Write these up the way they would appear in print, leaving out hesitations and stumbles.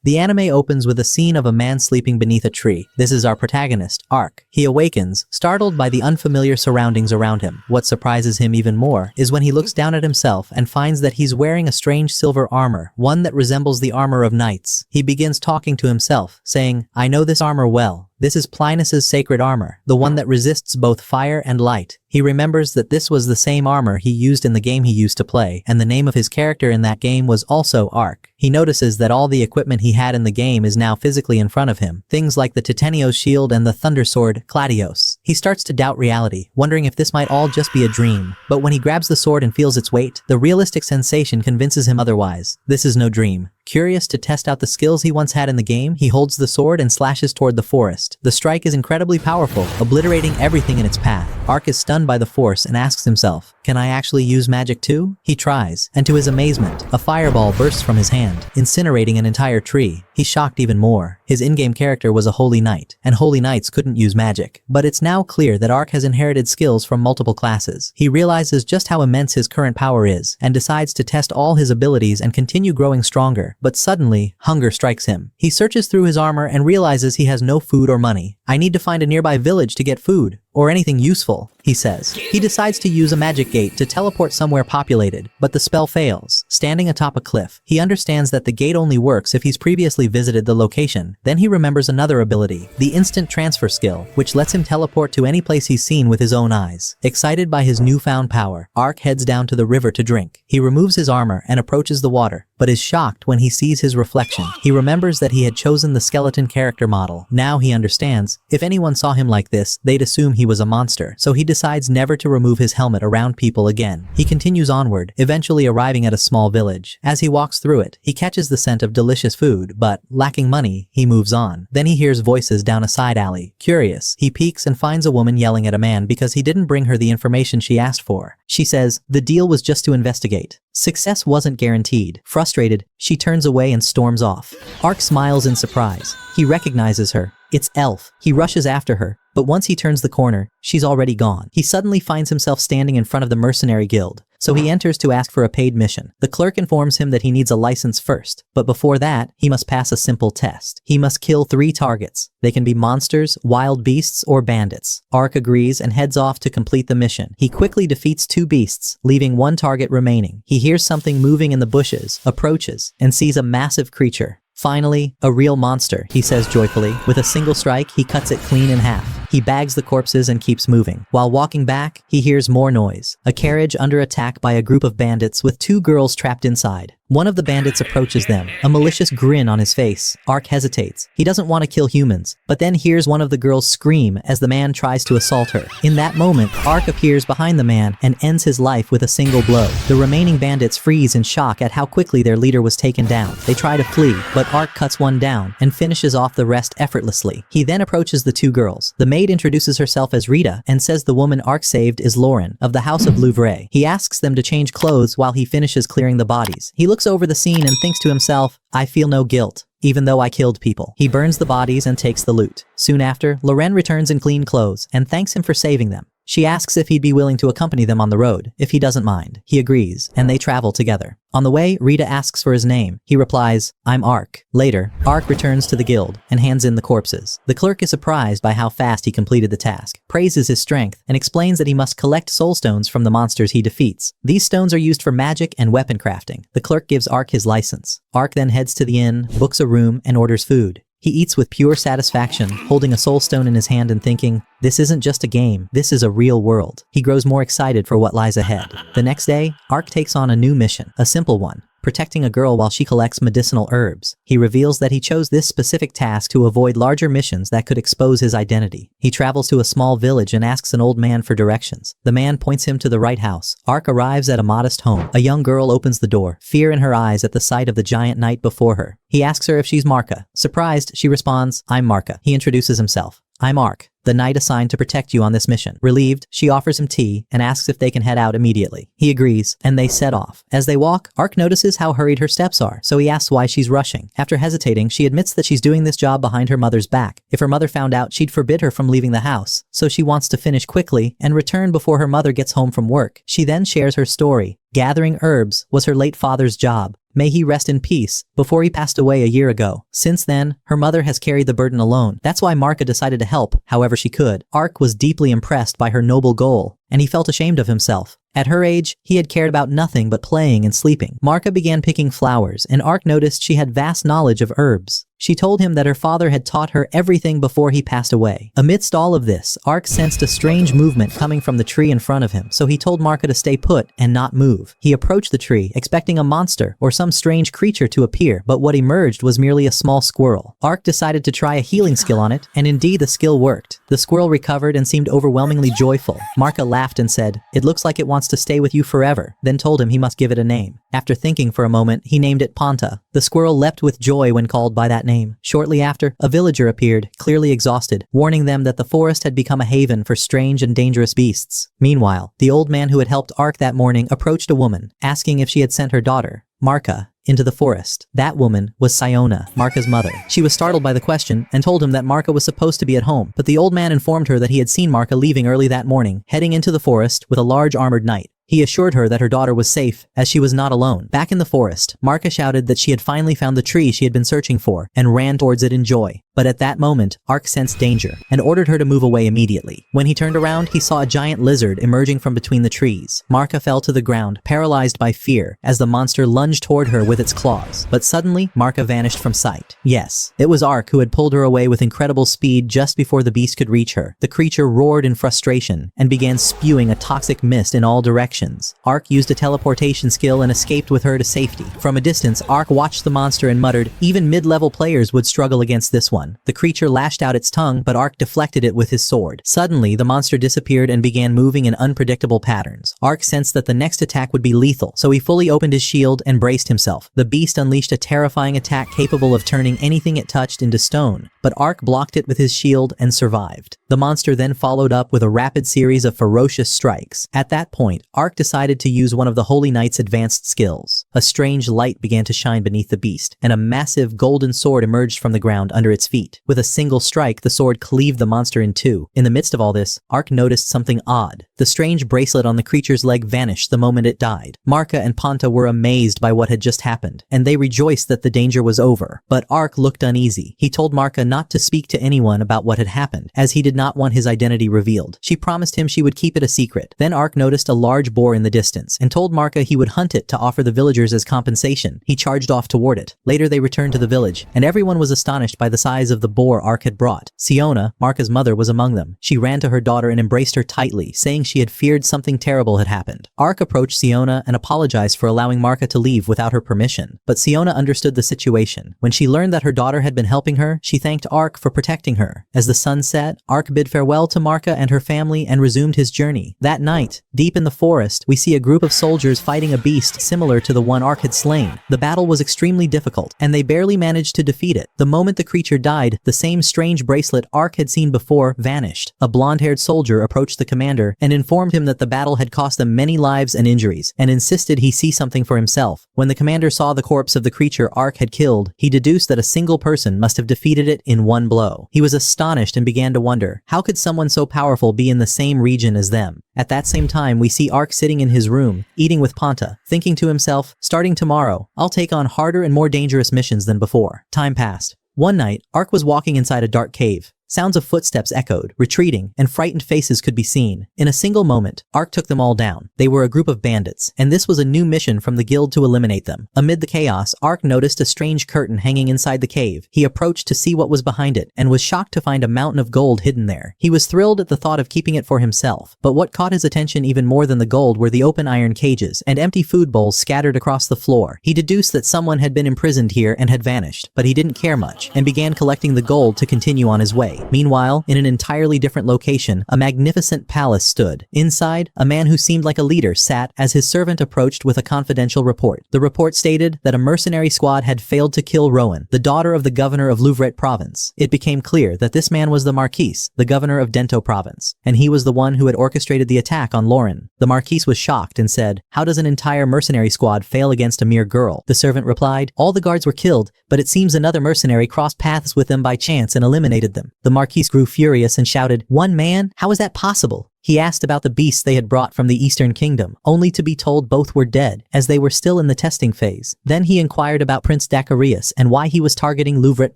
The anime opens with a scene of a man sleeping beneath a tree. This is our protagonist, Ark. He awakens, startled by the unfamiliar surroundings around him. What surprises him even more is when he looks down at himself and finds that he's wearing a strange silver armor, one that resembles the armor of knights. He begins talking to himself, saying, "I know this armor well. This is Plinus's sacred armor, the one that resists both fire and light." He remembers that this was the same armor he used in the game he used to play, and the name of his character in that game was also Ark. He notices that all the equipment he had in the game is now physically in front of him, things like the Titanios shield and the thunder sword, Gladios. He starts to doubt reality, wondering if this might all just be a dream. But when he grabs the sword and feels its weight, the realistic sensation convinces him otherwise. This is no dream. Curious to test out the skills he once had in the game, he holds the sword and slashes toward the forest. The strike is incredibly powerful, obliterating everything in its path. Ark is stunned by the force and asks himself, "Can I actually use magic too?" He tries, and to his amazement, a fireball bursts from his hand, incinerating an entire tree. He's shocked even more. His in-game character was a holy knight, and holy knights couldn't use magic. But it's now clear that Ark has inherited skills from multiple classes. He realizes just how immense his current power is, and decides to test all his abilities and continue growing stronger. But suddenly, hunger strikes him. He searches through his armor and realizes he has no food or money. "I need to find a nearby village to get food, or anything useful," he says. He decides to use a magic gate to teleport somewhere populated, but the spell fails. Standing atop a cliff, he understands that the gate only works if he's previously visited the location. Then he remembers another ability, the instant transfer skill, which lets him teleport to any place he's seen with his own eyes. Excited by his newfound power, Ark heads down to the river to drink. He removes his armor and approaches the water, but is shocked when he sees his reflection. He remembers that he had chosen the skeleton character model. Now he understands, if anyone saw him like this, they'd assume he was a monster, so he decides never to remove his helmet around people again. He continues onward, eventually arriving at a small village. As he walks through it, he catches the scent of delicious food, but, lacking money, he moves on. Then he hears voices down a side alley. Curious, he peeks and finds a woman yelling at a man because he didn't bring her the information she asked for. She says, the deal was just to investigate. Success wasn't guaranteed. Frustrated, she turns away and storms off. Ark smiles in surprise. He recognizes her. It's Elf. He rushes after her, but once he turns the corner, she's already gone. He suddenly finds himself standing in front of the Mercenary Guild, so he enters to ask for a paid mission. The clerk informs him that he needs a license first, but before that, he must pass a simple test. He must kill 3 targets. They can be monsters, wild beasts, or bandits. Ark agrees and heads off to complete the mission. He quickly defeats 2 beasts, leaving 1 target remaining. He hears something moving in the bushes, approaches, and sees a massive creature. Finally, a real monster, he says joyfully. With a single strike, he cuts it clean in half. He bags the corpses and keeps moving. While walking back, he hears more noise. A carriage under attack by a group of bandits with 2 girls trapped inside. One of the bandits approaches them, a malicious grin on his face. Ark hesitates. He doesn't want to kill humans, but then hears one of the girls scream as the man tries to assault her. In that moment, Ark appears behind the man and ends his life with a single blow. The remaining bandits freeze in shock at how quickly their leader was taken down. They try to flee, but Ark cuts one down and finishes off the rest effortlessly. He then approaches the 2 girls. The maid introduces herself as Rita and says the woman Ark saved is Lauren, of the House of Louvre. He asks them to change clothes while he finishes clearing the bodies. He looks over the scene and thinks to himself, I feel no guilt, even though I killed people. He burns the bodies and takes the loot. Soon after, Lauren returns in clean clothes and thanks him for saving them. She asks if he'd be willing to accompany them on the road, if he doesn't mind. He agrees, and they travel together. On the way, Rita asks for his name. He replies, I'm Ark. Later, Ark returns to the guild and hands in the corpses. The clerk is surprised by how fast he completed the task, praises his strength, and explains that he must collect soul stones from the monsters he defeats. These stones are used for magic and weapon crafting. The clerk gives Ark his license. Ark then heads to the inn, books a room, and orders food. He eats with pure satisfaction, holding a soul stone in his hand and thinking, this isn't just a game, this is a real world. He grows more excited for what lies ahead. The next day, Ark takes on a new mission, a simple one, protecting a girl while she collects medicinal herbs. He reveals that he chose this specific task to avoid larger missions that could expose his identity. He travels to a small village and asks an old man for directions. The man points him to the right house. Ark arrives at a modest home. A young girl opens the door, fear in her eyes at the sight of the giant knight before her. He asks her if she's Marka. Surprised, she responds, I'm Marka. He introduces himself. I'm Ark, the knight assigned to protect you on this mission. Relieved, she offers him tea and asks if they can head out immediately. He agrees, and they set off. As they walk, Ark notices how hurried her steps are, so he asks why she's rushing. After hesitating, she admits that she's doing this job behind her mother's back. If her mother found out, she'd forbid her from leaving the house, so she wants to finish quickly and return before her mother gets home from work. She then shares her story. Gathering herbs was her late father's job, May he rest in peace, before he passed away a year ago. Since then, her mother has carried the burden alone. That's why Marka decided to help, however she could. Ark was deeply impressed by her noble goal, and he felt ashamed of himself. At her age, he had cared about nothing but playing and sleeping. Marka began picking flowers, and Ark noticed she had vast knowledge of herbs. She told him that her father had taught her everything before he passed away. Amidst all of this, Ark sensed a strange movement coming from the tree in front of him, so he told Marka to stay put and not move. He approached the tree, expecting a monster or some strange creature to appear, but what emerged was merely a small squirrel. Ark decided to try a healing skill on it, and indeed the skill worked. The squirrel recovered and seemed overwhelmingly joyful. Marka laughed and said, "It looks like it wants to stay with you forever," then told him he must give it a name. After thinking for a moment, he named it Panta. The squirrel leapt with joy when called by that name. Shortly after, a villager appeared, clearly exhausted, warning them that the forest had become a haven for strange and dangerous beasts. Meanwhile, the old man who had helped Ark that morning approached a woman, asking if she had sent her daughter, Marka, into the forest. That woman was Siona, Marka's mother. She was startled by the question and told him that Marka was supposed to be at home, but the old man informed her that he had seen Marka leaving early that morning, heading into the forest with a large armored knight. He assured her that her daughter was safe, as she was not alone. Back in the forest, Marka shouted that she had finally found the tree she had been searching for, and ran towards it in joy. But at that moment, Ark sensed danger, and ordered her to move away immediately. When he turned around, he saw a giant lizard emerging from between the trees. Marka fell to the ground, paralyzed by fear, as the monster lunged toward her with its claws. But suddenly, Marka vanished from sight. Yes, it was Ark who had pulled her away with incredible speed just before the beast could reach her. The creature roared in frustration, and began spewing a toxic mist in all directions. Ark used a teleportation skill and escaped with her to safety. From a distance, Ark watched the monster and muttered, "Even mid-level players would struggle against this one." The creature lashed out its tongue, but Ark deflected it with his sword. Suddenly, the monster disappeared and began moving in unpredictable patterns. Ark sensed that the next attack would be lethal, so he fully opened his shield and braced himself. The beast unleashed a terrifying attack capable of turning anything it touched into stone, but Ark blocked it with his shield and survived. The monster then followed up with a rapid series of ferocious strikes. At that point, Ark decided to use one of the Holy Knight's advanced skills. A strange light began to shine beneath the beast, and a massive golden sword emerged from the ground under its feet. With a single strike, the sword cleaved the monster in two. In the midst of all this, Ark noticed something odd. The strange bracelet on the creature's leg vanished the moment it died. Marka and Panta were amazed by what had just happened, and they rejoiced that the danger was over. But Ark looked uneasy. He told Marka not to speak to anyone about what had happened, as he did not want his identity revealed. She promised him she would keep it a secret. Then Ark noticed a large boar in the distance, and told Marka he would hunt it to offer the villagers as compensation. He charged off toward it. Later they returned to the village, and everyone was astonished by the size of the boar Ark had brought. Siona, Marka's mother, was among them. She ran to her daughter and embraced her tightly, saying she had feared something terrible had happened. Ark approached Siona and apologized for allowing Marka to leave without her permission. But Siona understood the situation. When she learned that her daughter had been helping her, she thanked Ark for protecting her. As the sun set, Ark bid farewell to Marka and her family and resumed his journey. That night, deep in the forest, we see a group of soldiers fighting a beast similar to the one Ark had slain. The battle was extremely difficult, and they barely managed to defeat it. The moment the creature died, the same strange bracelet Ark had seen before vanished. A blonde-haired soldier approached the commander and informed him that the battle had cost them many lives and injuries, and insisted he see something for himself. When the commander saw the corpse of the creature Ark had killed, he deduced that a single person must have defeated it in one blow. He was astonished and began to wonder, how could someone so powerful be in the same region as them? At that same time, we see Ark sitting in his room, eating with Panta, thinking to himself, starting tomorrow, I'll take on harder and more dangerous missions than before. Time passed. One night, Ark was walking inside a dark cave. Sounds of footsteps echoed, retreating, and frightened faces could be seen. In a single moment, Ark took them all down. They were a group of bandits, and this was a new mission from the guild to eliminate them. Amid the chaos, Ark noticed a strange curtain hanging inside the cave. He approached to see what was behind it, and was shocked to find a mountain of gold hidden there. He was thrilled at the thought of keeping it for himself, but what caught his attention even more than the gold were the open iron cages and empty food bowls scattered across the floor. He deduced that someone had been imprisoned here and had vanished, but he didn't care much, and began collecting the gold to continue on his way. Meanwhile, in an entirely different location, a magnificent palace stood. Inside, a man who seemed like a leader sat as his servant approached with a confidential report. The report stated that a mercenary squad had failed to kill Rowan, the daughter of the governor of Louvret province. It became clear that this man was the Marquis, the governor of Dento province, and he was the one who had orchestrated the attack on Lauren. The Marquis was shocked and said, "How does an entire mercenary squad fail against a mere girl?" The servant replied, "All the guards were killed, but it seems another mercenary crossed paths with them by chance and eliminated them." The Marquis grew furious and shouted, "One man? How is that possible? He asked about the beasts they had brought from the Eastern Kingdom, only to be told both were dead, as they were still in the testing phase. Then he inquired about Prince Dacarius and why he was targeting Louvret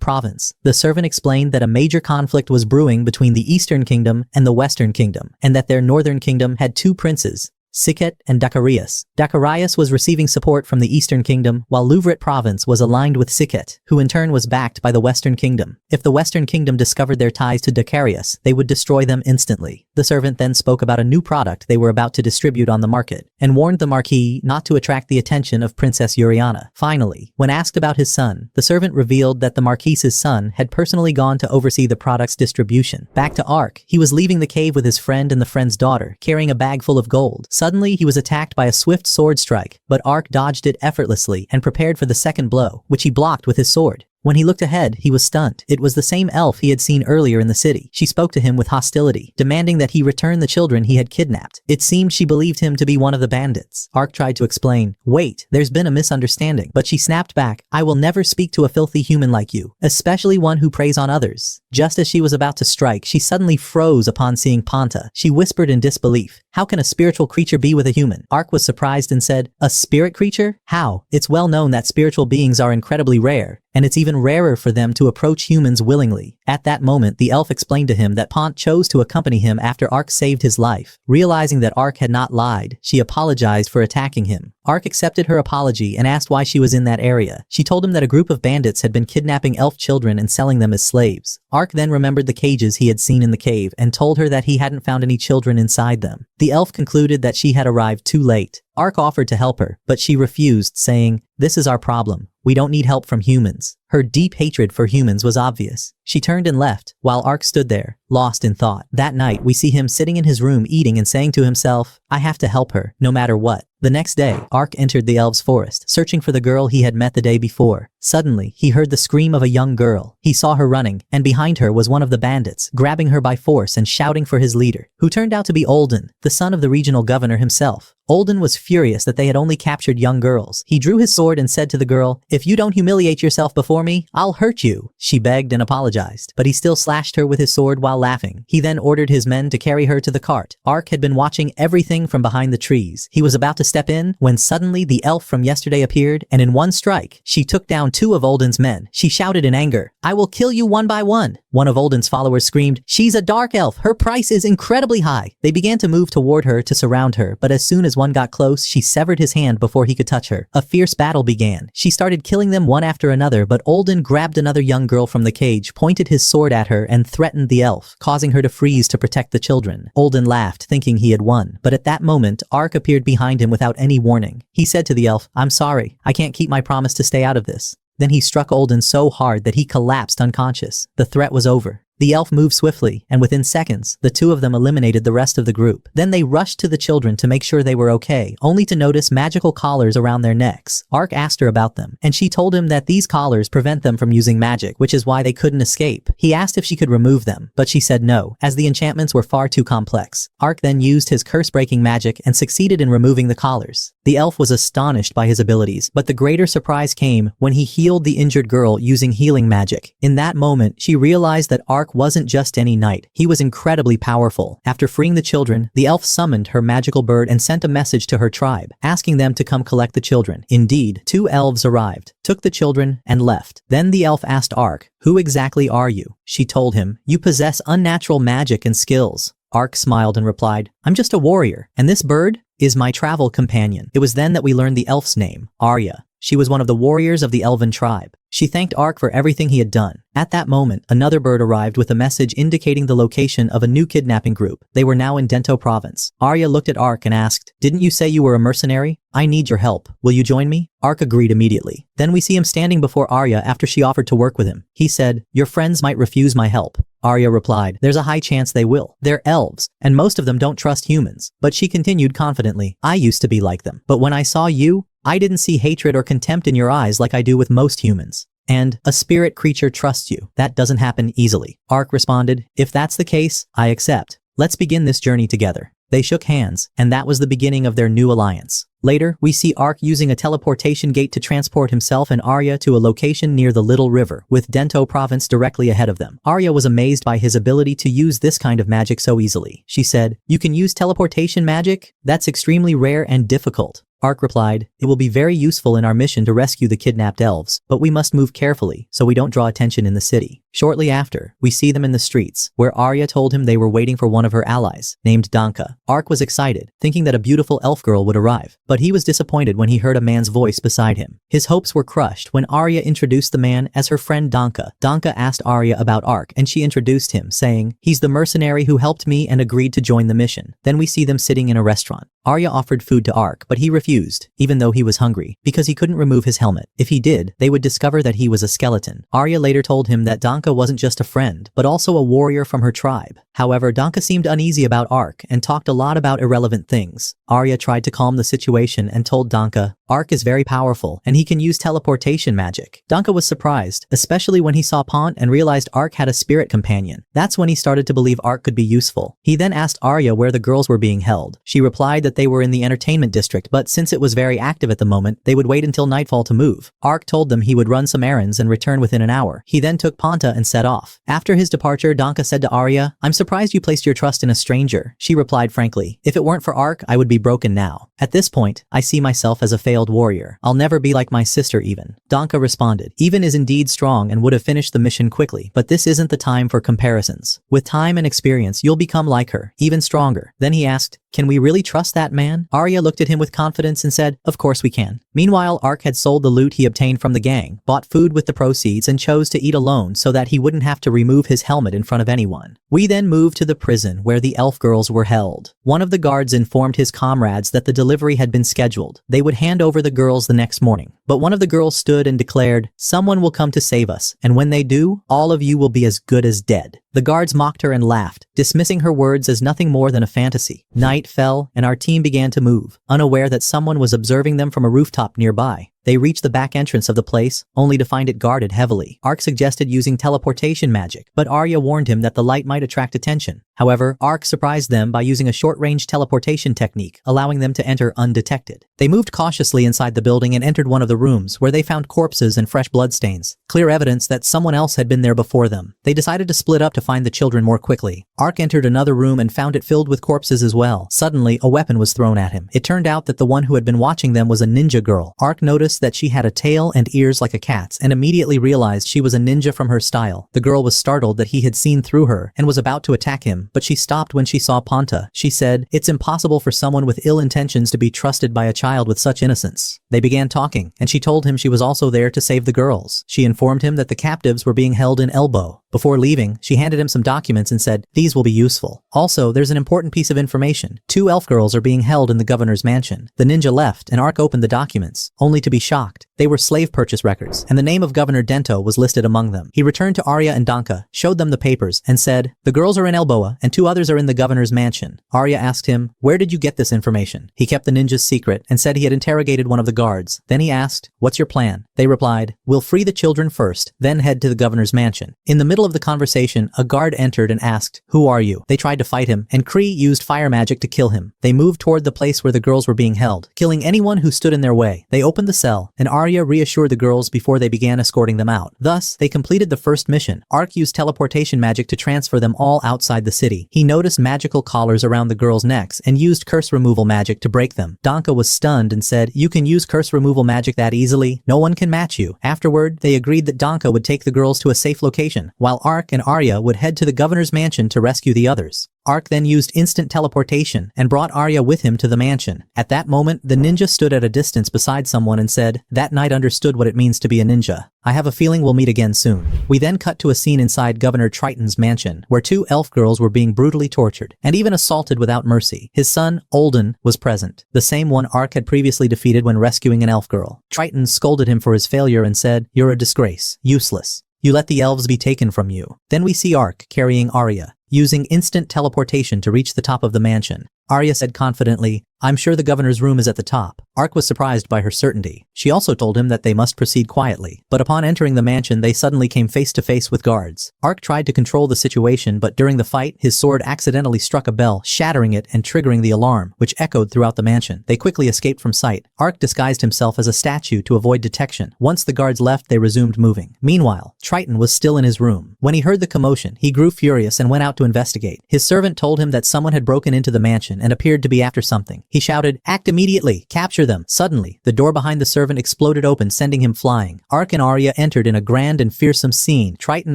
province. The servant explained that a major conflict was brewing between the Eastern Kingdom and the Western Kingdom, and that their Northern Kingdom had two princes, Siket and Dacarius. Dacarius was receiving support from the Eastern Kingdom, while Louvret province was aligned with Siket, who in turn was backed by the Western Kingdom. If the Western Kingdom discovered their ties to Dacarius, they would destroy them instantly. The servant then spoke about a new product they were about to distribute on the market, and warned the Marquis not to attract the attention of Princess Uriana. Finally, when asked about his son, the servant revealed that the Marquis's son had personally gone to oversee the product's distribution. Back to Ark, he was leaving the cave with his friend and the friend's daughter, carrying a bag full of gold. Suddenly, he was attacked by a swift sword strike, but Ark dodged it effortlessly and prepared for the second blow, which he blocked with his sword. When he looked ahead, he was stunned. It was the same elf he had seen earlier in the city. She spoke to him with hostility, demanding that he return the children he had kidnapped. It seemed she believed him to be one of the bandits. Ark tried to explain, "Wait, there's been a misunderstanding." But she snapped back, "I will never speak to a filthy human like you, especially one who preys on others." Just as she was about to strike, she suddenly froze upon seeing Panta. She whispered in disbelief, "How can a spiritual creature be with a human?" Ark was surprised and said, "A spirit creature? How? It's well known that spiritual beings are incredibly rare, and it's even rarer for them to approach humans willingly." At that moment, the elf explained to him that Pont chose to accompany him after Ark saved his life. Realizing that Ark had not lied, she apologized for attacking him. Ark accepted her apology and asked why she was in that area. She told him that a group of bandits had been kidnapping elf children and selling them as slaves. Ark then remembered the cages he had seen in the cave and told her that he hadn't found any children inside them. The elf concluded that she had arrived too late. Ark offered to help her, but she refused, saying, "This is our problem. We don't need help from humans." Her deep hatred for humans was obvious. She turned and left, while Ark stood there, lost in thought. That night, we see him sitting in his room eating and saying to himself, "I have to help her, no matter what." The next day, Ark entered the elves' forest, searching for the girl he had met the day before. Suddenly, he heard the scream of a young girl. He saw her running, and behind her was one of the bandits, grabbing her by force and shouting for his leader, who turned out to be Olden, the son of the regional governor himself. Olden was furious that they had only captured young girls. He drew his sword and said to the girl, "If you don't humiliate yourself before me, I'll hurt you." She begged and apologized, but he still slashed her with his sword while laughing. He then ordered his men to carry her to the cart. Ark had been watching everything from behind the trees. He was about to step in when suddenly the elf from yesterday appeared, and in one strike, she took down two of Olden's men. She shouted in anger, "I will kill you one by one." One of Olden's followers screamed, "She's a dark elf. Her price is incredibly high." They began to move toward her to surround her, but as soon as one got close, she severed his hand before he could touch her. A fierce battle began. She started killing them one after another, but Olden grabbed another young girl from the cage, pointed his sword at her, and threatened the elf, causing her to freeze to protect the children. Olden laughed, thinking he had won, but at that moment, Ark appeared behind him without any warning. He said to the elf, "I'm sorry, I can't keep my promise to stay out of this." Then he struck Olden so hard that he collapsed unconscious. The threat was over. The elf moved swiftly, and within seconds, the two of them eliminated the rest of the group. Then they rushed to the children to make sure they were okay, only to notice magical collars around their necks. Ark asked her about them, and she told him that these collars prevent them from using magic, which is why they couldn't escape. He asked if she could remove them, but she said no, as the enchantments were far too complex. Ark then used his curse-breaking magic and succeeded in removing the collars. The elf was astonished by his abilities, but the greater surprise came when he healed the injured girl using healing magic. In that moment, she realized that Ark wasn't just any knight. He was incredibly powerful. After freeing the children, the elf summoned her magical bird and sent a message to her tribe, asking them to come collect the children. Indeed, two elves arrived, took the children, and left. Then the elf asked Ark, "Who exactly are you?" She told him, "You possess unnatural magic and skills." Ark smiled and replied, "I'm just a warrior, and this bird is my travel companion." It was then that we learned the elf's name, Arya. She was one of the warriors of the elven tribe. She thanked Ark for everything he had done. At that moment, another bird arrived with a message indicating the location of a new kidnapping group. They were now in Dento province. Arya looked at Ark and asked, "Didn't you say you were a mercenary? I need your help. Will you join me?" Ark agreed immediately. Then we see him standing before Arya after she offered to work with him. He said, "Your friends might refuse my help." Arya replied, "There's a high chance they will. They're elves, and most of them don't trust humans." But she continued confidently, "I used to be like them. But when I saw you, I didn't see hatred or contempt in your eyes like I do with most humans. And a spirit creature trusts you. That doesn't happen easily." Ark responded, "If that's the case, I accept. Let's begin this journey together." They shook hands, and that was the beginning of their new alliance. Later, we see Ark using a teleportation gate to transport himself and Arya to a location near the Little River, with Dento province directly ahead of them. Arya was amazed by his ability to use this kind of magic so easily. She said, "You can use teleportation magic? That's extremely rare and difficult." Ark replied, "It will be very useful in our mission to rescue the kidnapped elves, but we must move carefully so we don't draw attention in the city." Shortly after, we see them in the streets, where Arya told him they were waiting for one of her allies, named Danka. Ark was excited, thinking that a beautiful elf girl would arrive, but he was disappointed when he heard a man's voice beside him. His hopes were crushed when Arya introduced the man as her friend Danka. Danka asked Arya about Ark, and she introduced him, saying, "He's the mercenary who helped me and agreed to join the mission." Then we see them sitting in a restaurant. Arya offered food to Ark, but he refused, even though he was hungry, because he couldn't remove his helmet. If he did, they would discover that he was a skeleton. Arya later told him that Danka wasn't just a friend, but also a warrior from her tribe. However, Danka seemed uneasy about Ark and talked a lot about irrelevant things. Arya tried to calm the situation and told Danka, "Ark is very powerful, and he can use teleportation magic." Danka was surprised, especially when he saw Pont and realized Ark had a spirit companion. That's when he started to believe Ark could be useful. He then asked Arya where the girls were being held. She replied that they were in the entertainment district, but since it was very active at the moment, they would wait until nightfall to move. Ark told them he would run some errands and return within an hour. He then took Ponta and set off. After his departure, Danka said to Arya, "I'm surprised you placed your trust in a stranger." She replied frankly, "If it weren't for Ark, I would be broken now. At this point, I see myself as a failed warrior. I'll never be like my sister even." Danka responded, "Even is indeed strong and would have finished the mission quickly, but this isn't the time for comparisons. With time and experience, you'll become like her, even stronger." Then he asked, "Can we really trust that man?" Arya looked at him with confidence and said, "Of course we can." Meanwhile, Ark had sold the loot he obtained from the gang, bought food with the proceeds, and chose to eat alone so that he wouldn't have to remove his helmet in front of anyone. We then moved to the prison where the elf girls were held. One of the guards informed his comrades that the delivery had been scheduled. They would hand over the girls the next morning. But one of the girls stood and declared, "Someone will come to save us, and when they do, all of you will be as good as dead." The guards mocked her and laughed, dismissing her words as nothing more than a fantasy. Night fell, and our team began to move, unaware that someone was observing them from a rooftop nearby. They reached the back entrance of the place, only to find it guarded heavily. Ark suggested using teleportation magic, but Arya warned him that the light might attract attention. However, Ark surprised them by using a short-range teleportation technique, allowing them to enter undetected. They moved cautiously inside the building and entered one of the rooms, where they found corpses and fresh bloodstains, clear evidence that someone else had been there before them. They decided to split up to find the children more quickly. Ark entered another room and found it filled with corpses as well. Suddenly, a weapon was thrown at him. It turned out that the one who had been watching them was a ninja girl. Ark noticed that she had a tail and ears like a cat's and immediately realized she was a ninja from her style. The girl was startled that he had seen through her and was about to attack him, but she stopped when she saw Ponta. She said, "It's impossible for someone with ill intentions to be trusted by a child with such innocence." They began talking, and she told him she was also there to save the girls. She informed him that the captives were being held in Elbow. Before leaving, she handed him some documents and said, "These will be useful. Also, there's an important piece of information. 2 elf girls are being held in the governor's mansion." The ninja left, and Ark opened the documents, only to be shocked. They were slave purchase records, and the name of Governor Dento was listed among them. He returned to Arya and Danka, showed them the papers, and said, "The girls are in Elboa, and 2 others are in the governor's mansion." Arya asked him, "Where did you get this information?" He kept the ninja's secret and said he had interrogated one of the guards. Then he asked, "What's your plan?" They replied, "We'll free the children first, then head to the governor's mansion." In the middle of the conversation, a guard entered and asked, "Who are you?" They tried to fight him, and Kree used fire magic to kill him. They moved toward the place where the girls were being held, killing anyone who stood in their way. They opened the cell, and Arya reassured the girls before they began escorting them out. Thus, they completed the first mission. Ark used teleportation magic to transfer them all outside the city. He noticed magical collars around the girls' necks and used curse removal magic to break them. Danka was stunned and said, "You can use curse removal magic that easily? No one can match you." Afterward, they agreed that Danka would take the girls to a safe location, while Ark and Arya would head to the governor's mansion to rescue the others. Ark then used instant teleportation and brought Arya with him to the mansion. At that moment, the ninja stood at a distance beside someone and said, "That knight understood what it means to be a ninja. I have a feeling we'll meet again soon." We then cut to a scene inside Governor Triton's mansion, where 2 elf girls were being brutally tortured and even assaulted without mercy. His son, Olden, was present, the same one Ark had previously defeated when rescuing an elf girl. Triton scolded him for his failure and said, "You're a disgrace, useless. You let the elves be taken from you." Then we see Ark carrying Arya, using instant teleportation to reach the top of the mansion. Arya said confidently, I'm sure the governor's room is at the top. Ark was surprised by her certainty. She also told him that they must proceed quietly. But upon entering the mansion, they suddenly came face to face with guards. Ark tried to control the situation, but during the fight, his sword accidentally struck a bell, shattering it and triggering the alarm, which echoed throughout the mansion. They quickly escaped from sight. Ark disguised himself as a statue to avoid detection. Once the guards left, they resumed moving. Meanwhile, Triton was still in his room. When he heard the commotion, he grew furious and went out to investigate. His servant told him that someone had broken into the mansion and appeared to be after something. He shouted, "Act immediately! Capture them!" Suddenly, the door behind the servant exploded open, sending him flying. Ark and Arya entered in a grand and fearsome scene. Triton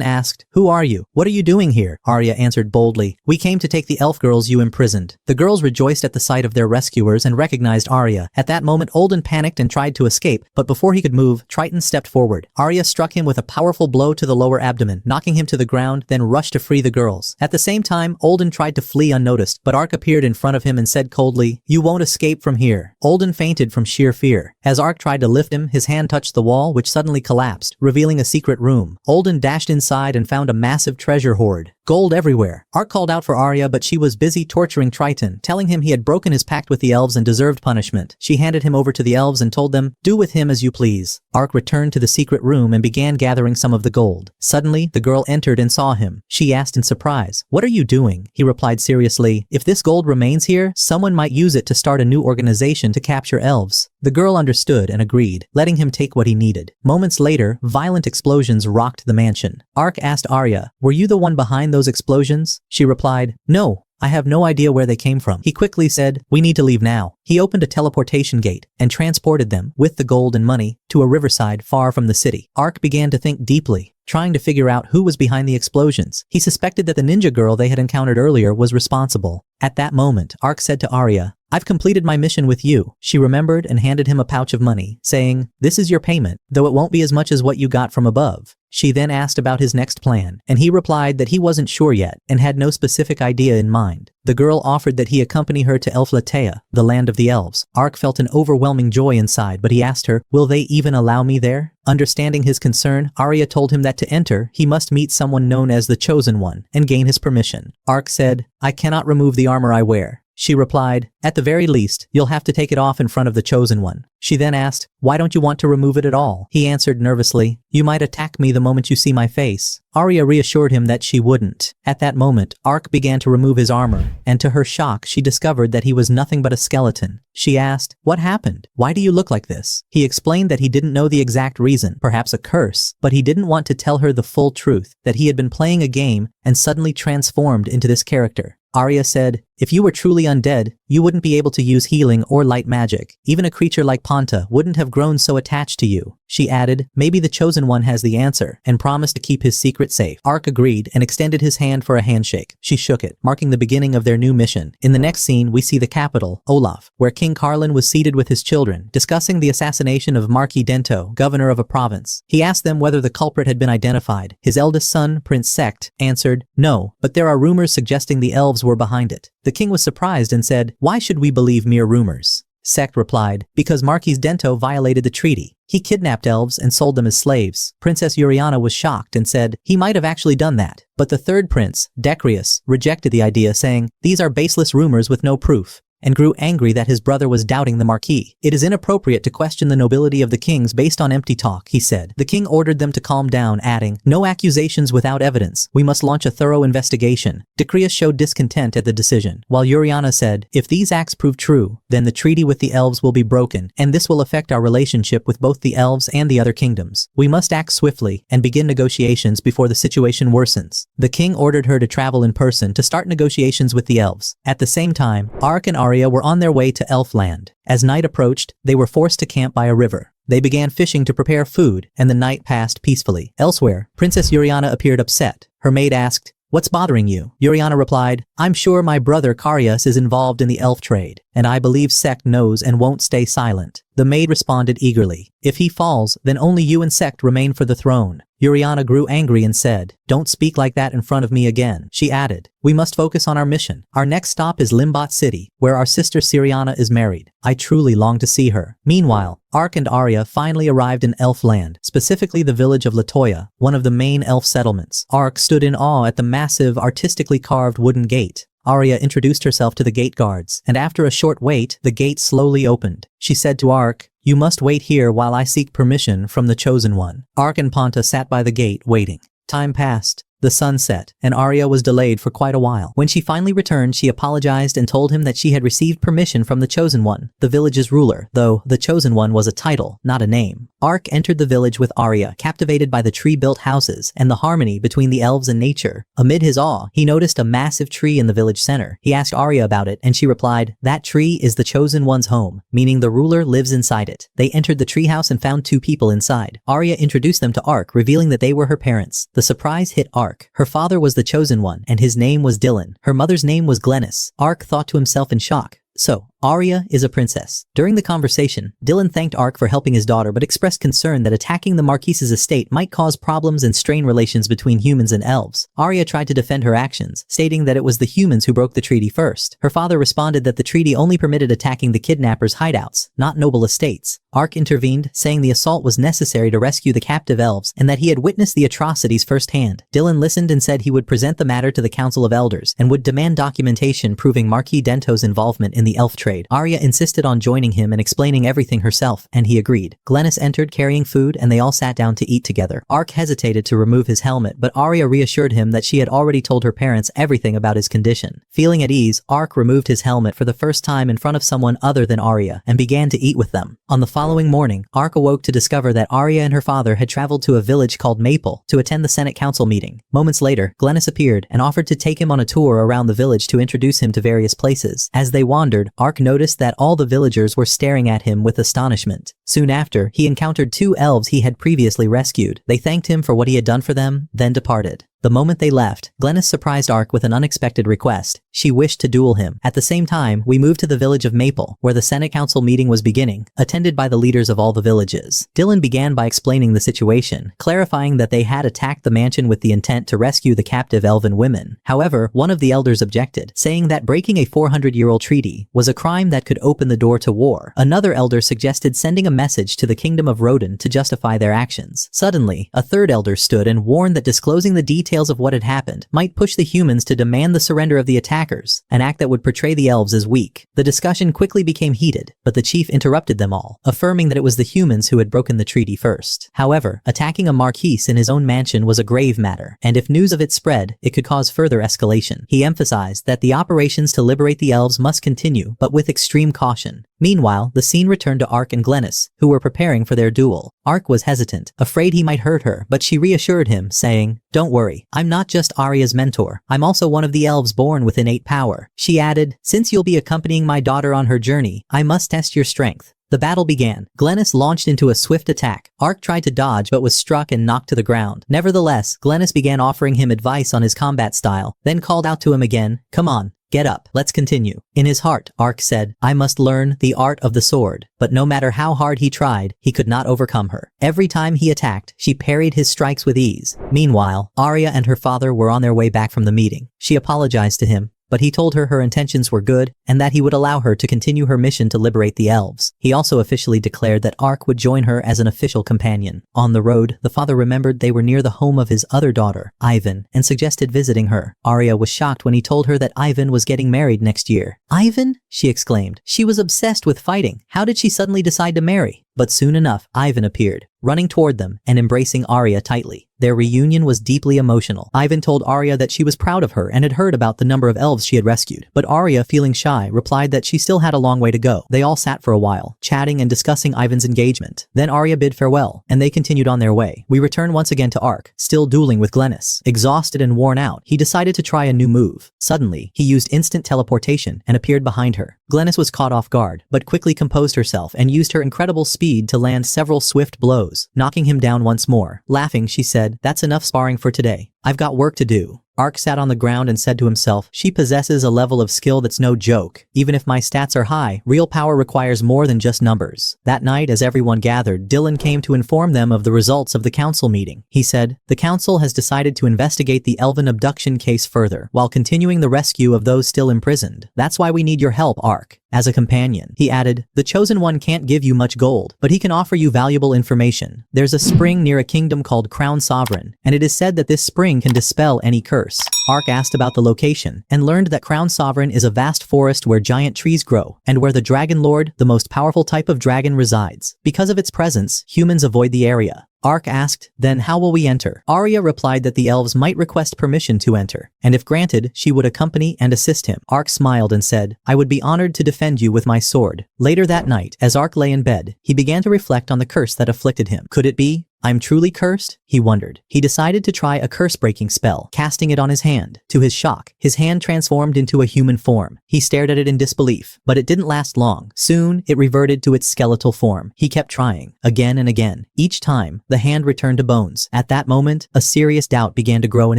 asked, "Who are you? What are you doing here?" Arya answered boldly, "We came to take the elf girls you imprisoned." The girls rejoiced at the sight of their rescuers and recognized Arya. At that moment, Olden panicked and tried to escape, but before he could move, Triton stepped forward. Arya struck him with a powerful blow to the lower abdomen, knocking him to the ground, then rushed to free the girls. At the same time, Olden tried to flee unnoticed, but Ark appeared in front of him and said coldly, "You won't escape from here." Olden fainted from sheer fear. As Ark tried to lift him, his hand touched the wall, which suddenly collapsed, revealing a secret room. Olden dashed inside and found a massive treasure hoard. Gold everywhere. Ark called out for Arya, but she was busy torturing Triton, telling him he had broken his pact with the elves and deserved punishment. She handed him over to the elves and told them, "Do with him as you please." Ark returned to the secret room and began gathering some of the gold. Suddenly, the girl entered and saw him. She asked in surprise, "What are you doing?" He replied seriously, "If this gold remains here, someone might use it to start a new organization to capture elves." The girl understood and agreed, letting him take what he needed. Moments later, violent explosions rocked the mansion. Ark asked Arya, "Were you the one behind those explosions?" She replied, "No. I have no idea where they came from." He quickly said, "We need to leave now." He opened a teleportation gate and transported them, with the gold and money, to a riverside far from the city. Ark began to think deeply, trying to figure out who was behind the explosions. He suspected that the ninja girl they had encountered earlier was responsible. At that moment, Ark said to Arya, "I've completed my mission with you." She remembered and handed him a pouch of money, saying, "This is your payment, though it won't be as much as what you got from above." She then asked about his next plan, and he replied that he wasn't sure yet and had no specific idea in mind. The girl offered that he accompany her to Elfland, the land of the elves. Ark felt an overwhelming joy inside, but he asked her, "Will they even allow me there?" Understanding his concern, Arya told him that to enter, he must meet someone known as the Chosen One and gain his permission. Ark said, "I cannot remove the armor I wear." She replied, "At the very least, you'll have to take it off in front of the Chosen One." She then asked, "Why don't you want to remove it at all?" He answered nervously, "You might attack me the moment you see my face." Arya reassured him that she wouldn't. At that moment, Ark began to remove his armor, and to her shock, she discovered that he was nothing but a skeleton. She asked, "What happened? Why do you look like this?" He explained that he didn't know the exact reason, perhaps a curse, but he didn't want to tell her the full truth, that he had been playing a game and suddenly transformed into this character. Arya said, "If you were truly undead, you wouldn't be able to use healing or light magic. Even a creature like Ponta wouldn't have grown so attached to you." She added, "Maybe the Chosen One has the answer," and promised to keep his secret safe. Ark agreed and extended his hand for a handshake. She shook it, marking the beginning of their new mission. In the next scene, we see the capital, Olaf, where King Carlin was seated with his children, discussing the assassination of Marquis Dento, governor of a province. He asked them whether the culprit had been identified. His eldest son, Prince Sect, answered, "No, but there are rumors suggesting the elves were behind it." The king was surprised and said, "Why should we believe mere rumors?" Sect replied, "Because Marquis Dento violated the treaty. He kidnapped elves and sold them as slaves." Princess Uriana was shocked and said, "He might have actually done that." But the third prince, Decrius, rejected the idea, saying, "These are baseless rumors with no proof," and grew angry that his brother was doubting the Marquis. "It is inappropriate to question the nobility of the kings based on empty talk," he said. The king ordered them to calm down, adding, "No accusations without evidence. We must launch a thorough investigation." Decrius showed discontent at the decision, while Uriana said, "If these acts prove true, then the treaty with the elves will be broken, and this will affect our relationship with both the elves and the other kingdoms. We must act swiftly and begin negotiations before the situation worsens." The king ordered her to travel in person to start negotiations with the elves. At the same time, Ark and Arya were on their way to Elfland. As night approached, they were forced to camp by a river. They began fishing to prepare food, and the night passed peacefully. Elsewhere, Princess Uriana appeared upset. Her maid asked, "What's bothering you?" Uriana replied, "I'm sure my brother Carius is involved in the elf trade, and I believe Sect knows and won't stay silent." The maid responded eagerly, "If he falls, then only you and Sect remain for the throne." Uriana grew angry and said, "Don't speak like that in front of me again." She added, "We must focus on our mission. Our next stop is Limbot City, where our sister Syriana is married. I truly long to see her." Meanwhile, Ark and Arya finally arrived in Elfland, specifically the village of Latoya, one of the main elf settlements. Ark stood in awe at the massive, artistically carved wooden gate. Arya introduced herself to the gate guards, and after a short wait, the gate slowly opened. She said to Ark, "You must wait here while I seek permission from the Chosen One." Ark and Ponta sat by the gate, waiting. Time passed. The sun set, and Arya was delayed for quite a while. When she finally returned, she apologized and told him that she had received permission from the Chosen One, the village's ruler, though the Chosen One was a title, not a name. Ark entered the village with Arya, captivated by the tree-built houses and the harmony between the elves and nature. Amid his awe, he noticed a massive tree in the village center. He asked Arya about it, and she replied, "That tree is the Chosen One's home," meaning the ruler lives inside it. They entered the treehouse and found 2 people inside. Arya introduced them to Ark, revealing that they were her parents. The surprise hit Ark. Her father was the Chosen One, and his name was Dylan. Her mother's name was Glennis. Ark thought to himself in shock, "So, Arya is a princess." During the conversation, Dylan thanked Ark for helping his daughter but expressed concern that attacking the Marquise's estate might cause problems and strain relations between humans and elves. Arya tried to defend her actions, stating that it was the humans who broke the treaty first. Her father responded that the treaty only permitted attacking the kidnappers' hideouts, not noble estates. Ark intervened, saying the assault was necessary to rescue the captive elves and that he had witnessed the atrocities firsthand. Dylan listened and said he would present the matter to the Council of Elders and would demand documentation proving Marquis Dento's involvement in the elf trade. Arya insisted on joining him and explaining everything herself, and he agreed. Glennis entered carrying food and they all sat down to eat together. Ark hesitated to remove his helmet, but Arya reassured him that she had already told her parents everything about his condition. Feeling at ease, Ark removed his helmet for the first time in front of someone other than Arya and began to eat with them. On the following morning, Ark awoke to discover that Arya and her father had traveled to a village called Maple to attend the Senate Council meeting. Moments later, Glennis appeared and offered to take him on a tour around the village to introduce him to various places. As they wandered, Ark noticed that all the villagers were staring at him with astonishment. Soon after, he encountered 2 elves he had previously rescued. They thanked him for what he had done for them, then departed. The moment they left, Glennis surprised Ark with an unexpected request. She wished to duel him. At the same time, we moved to the village of Maple, where the Senate Council meeting was beginning, attended by the leaders of all the villages. Dylan began by explaining the situation, clarifying that they had attacked the mansion with the intent to rescue the captive elven women. However, one of the elders objected, saying that breaking a 400-year-old treaty was a crime that could open the door to war. Another elder suggested sending a message to the Kingdom of Rodan to justify their actions. Suddenly, a third elder stood and warned that disclosing the details of what had happened might push the humans to demand the surrender of the attackers, an act that would portray the elves as weak. The discussion quickly became heated, but the chief interrupted them all, affirming that it was the humans who had broken the treaty first. However, attacking a marquise in his own mansion was a grave matter, and if news of it spread, it could cause further escalation. He emphasized that the operations to liberate the elves must continue, but with extreme caution. Meanwhile, the scene returned to Ark and Glennis, who were preparing for their duel. Ark was hesitant, afraid he might hurt her, but she reassured him, saying, "Don't worry, I'm not just Arya's mentor, I'm also one of the elves born with innate power." She added, "Since you'll be accompanying my daughter on her journey, I must test your strength." The battle began. Glennis launched into a swift attack. Ark tried to dodge but was struck and knocked to the ground. Nevertheless, Glennis began offering him advice on his combat style, then called out to him again, "Come on. Get up, let's continue." In his heart, Ark said, "I must learn the art of the sword." But no matter how hard he tried, he could not overcome her. Every time he attacked, she parried his strikes with ease. Meanwhile, Arya and her father were on their way back from the meeting. She apologized to him, but he told her her intentions were good and that he would allow her to continue her mission to liberate the elves. He also officially declared that Ark would join her as an official companion. On the road, the father remembered they were near the home of his other daughter, Ivan, and suggested visiting her. Arya was shocked when he told her that Ivan was getting married next year. "Ivan?" she exclaimed. She was obsessed with fighting. How did she suddenly decide to marry? But soon enough, Ivan appeared, running toward them and embracing Arya tightly. Their reunion was deeply emotional. Ivan told Arya that she was proud of her and had heard about the number of elves she had rescued. But Arya, feeling shy, replied that she still had a long way to go. They all sat for a while, chatting and discussing Ivan's engagement. Then Arya bid farewell, and they continued on their way. We return once again to Ark, still dueling with Glennis. Exhausted and worn out, he decided to try a new move. Suddenly, he used instant teleportation and appeared behind her. Glennis was caught off guard, but quickly composed herself and used her incredible speed to land several swift blows, knocking him down once more. Laughing, she said, "That's enough sparring for today. I've got work to do." Ark sat on the ground and said to himself, "She possesses a level of skill that's no joke. Even if my stats are high, real power requires more than just numbers." That night, as everyone gathered, Dylan came to inform them of the results of the council meeting. He said, "The council has decided to investigate the elven abduction case further, while continuing the rescue of those still imprisoned. That's why we need your help, Ark." As a companion, he added, "The Chosen One can't give you much gold, but he can offer you valuable information. There's a spring near a kingdom called Crown Sovereign, and it is said that this spring can dispel any curse. curse? Ark asked about the location, and learned that Crown Sovereign is a vast forest where giant trees grow, and where the Dragon Lord, the most powerful type of dragon, resides. Because of its presence, humans avoid the area. Ark asked, then how will we enter? Arya replied that the elves might request permission to enter, and if granted, she would accompany and assist him. Ark smiled and said, I would be honored to defend you with my sword. Later that night, as Ark lay in bed, he began to reflect on the curse that afflicted him. Could it be? I'm truly cursed? He wondered. He decided to try a curse-breaking spell, casting it on his hand. To his shock, his hand transformed into a human form. He stared at it in disbelief, but it didn't last long. Soon, it reverted to its skeletal form. He kept trying, again and again. Each time, the hand returned to bones. At that moment, a serious doubt began to grow in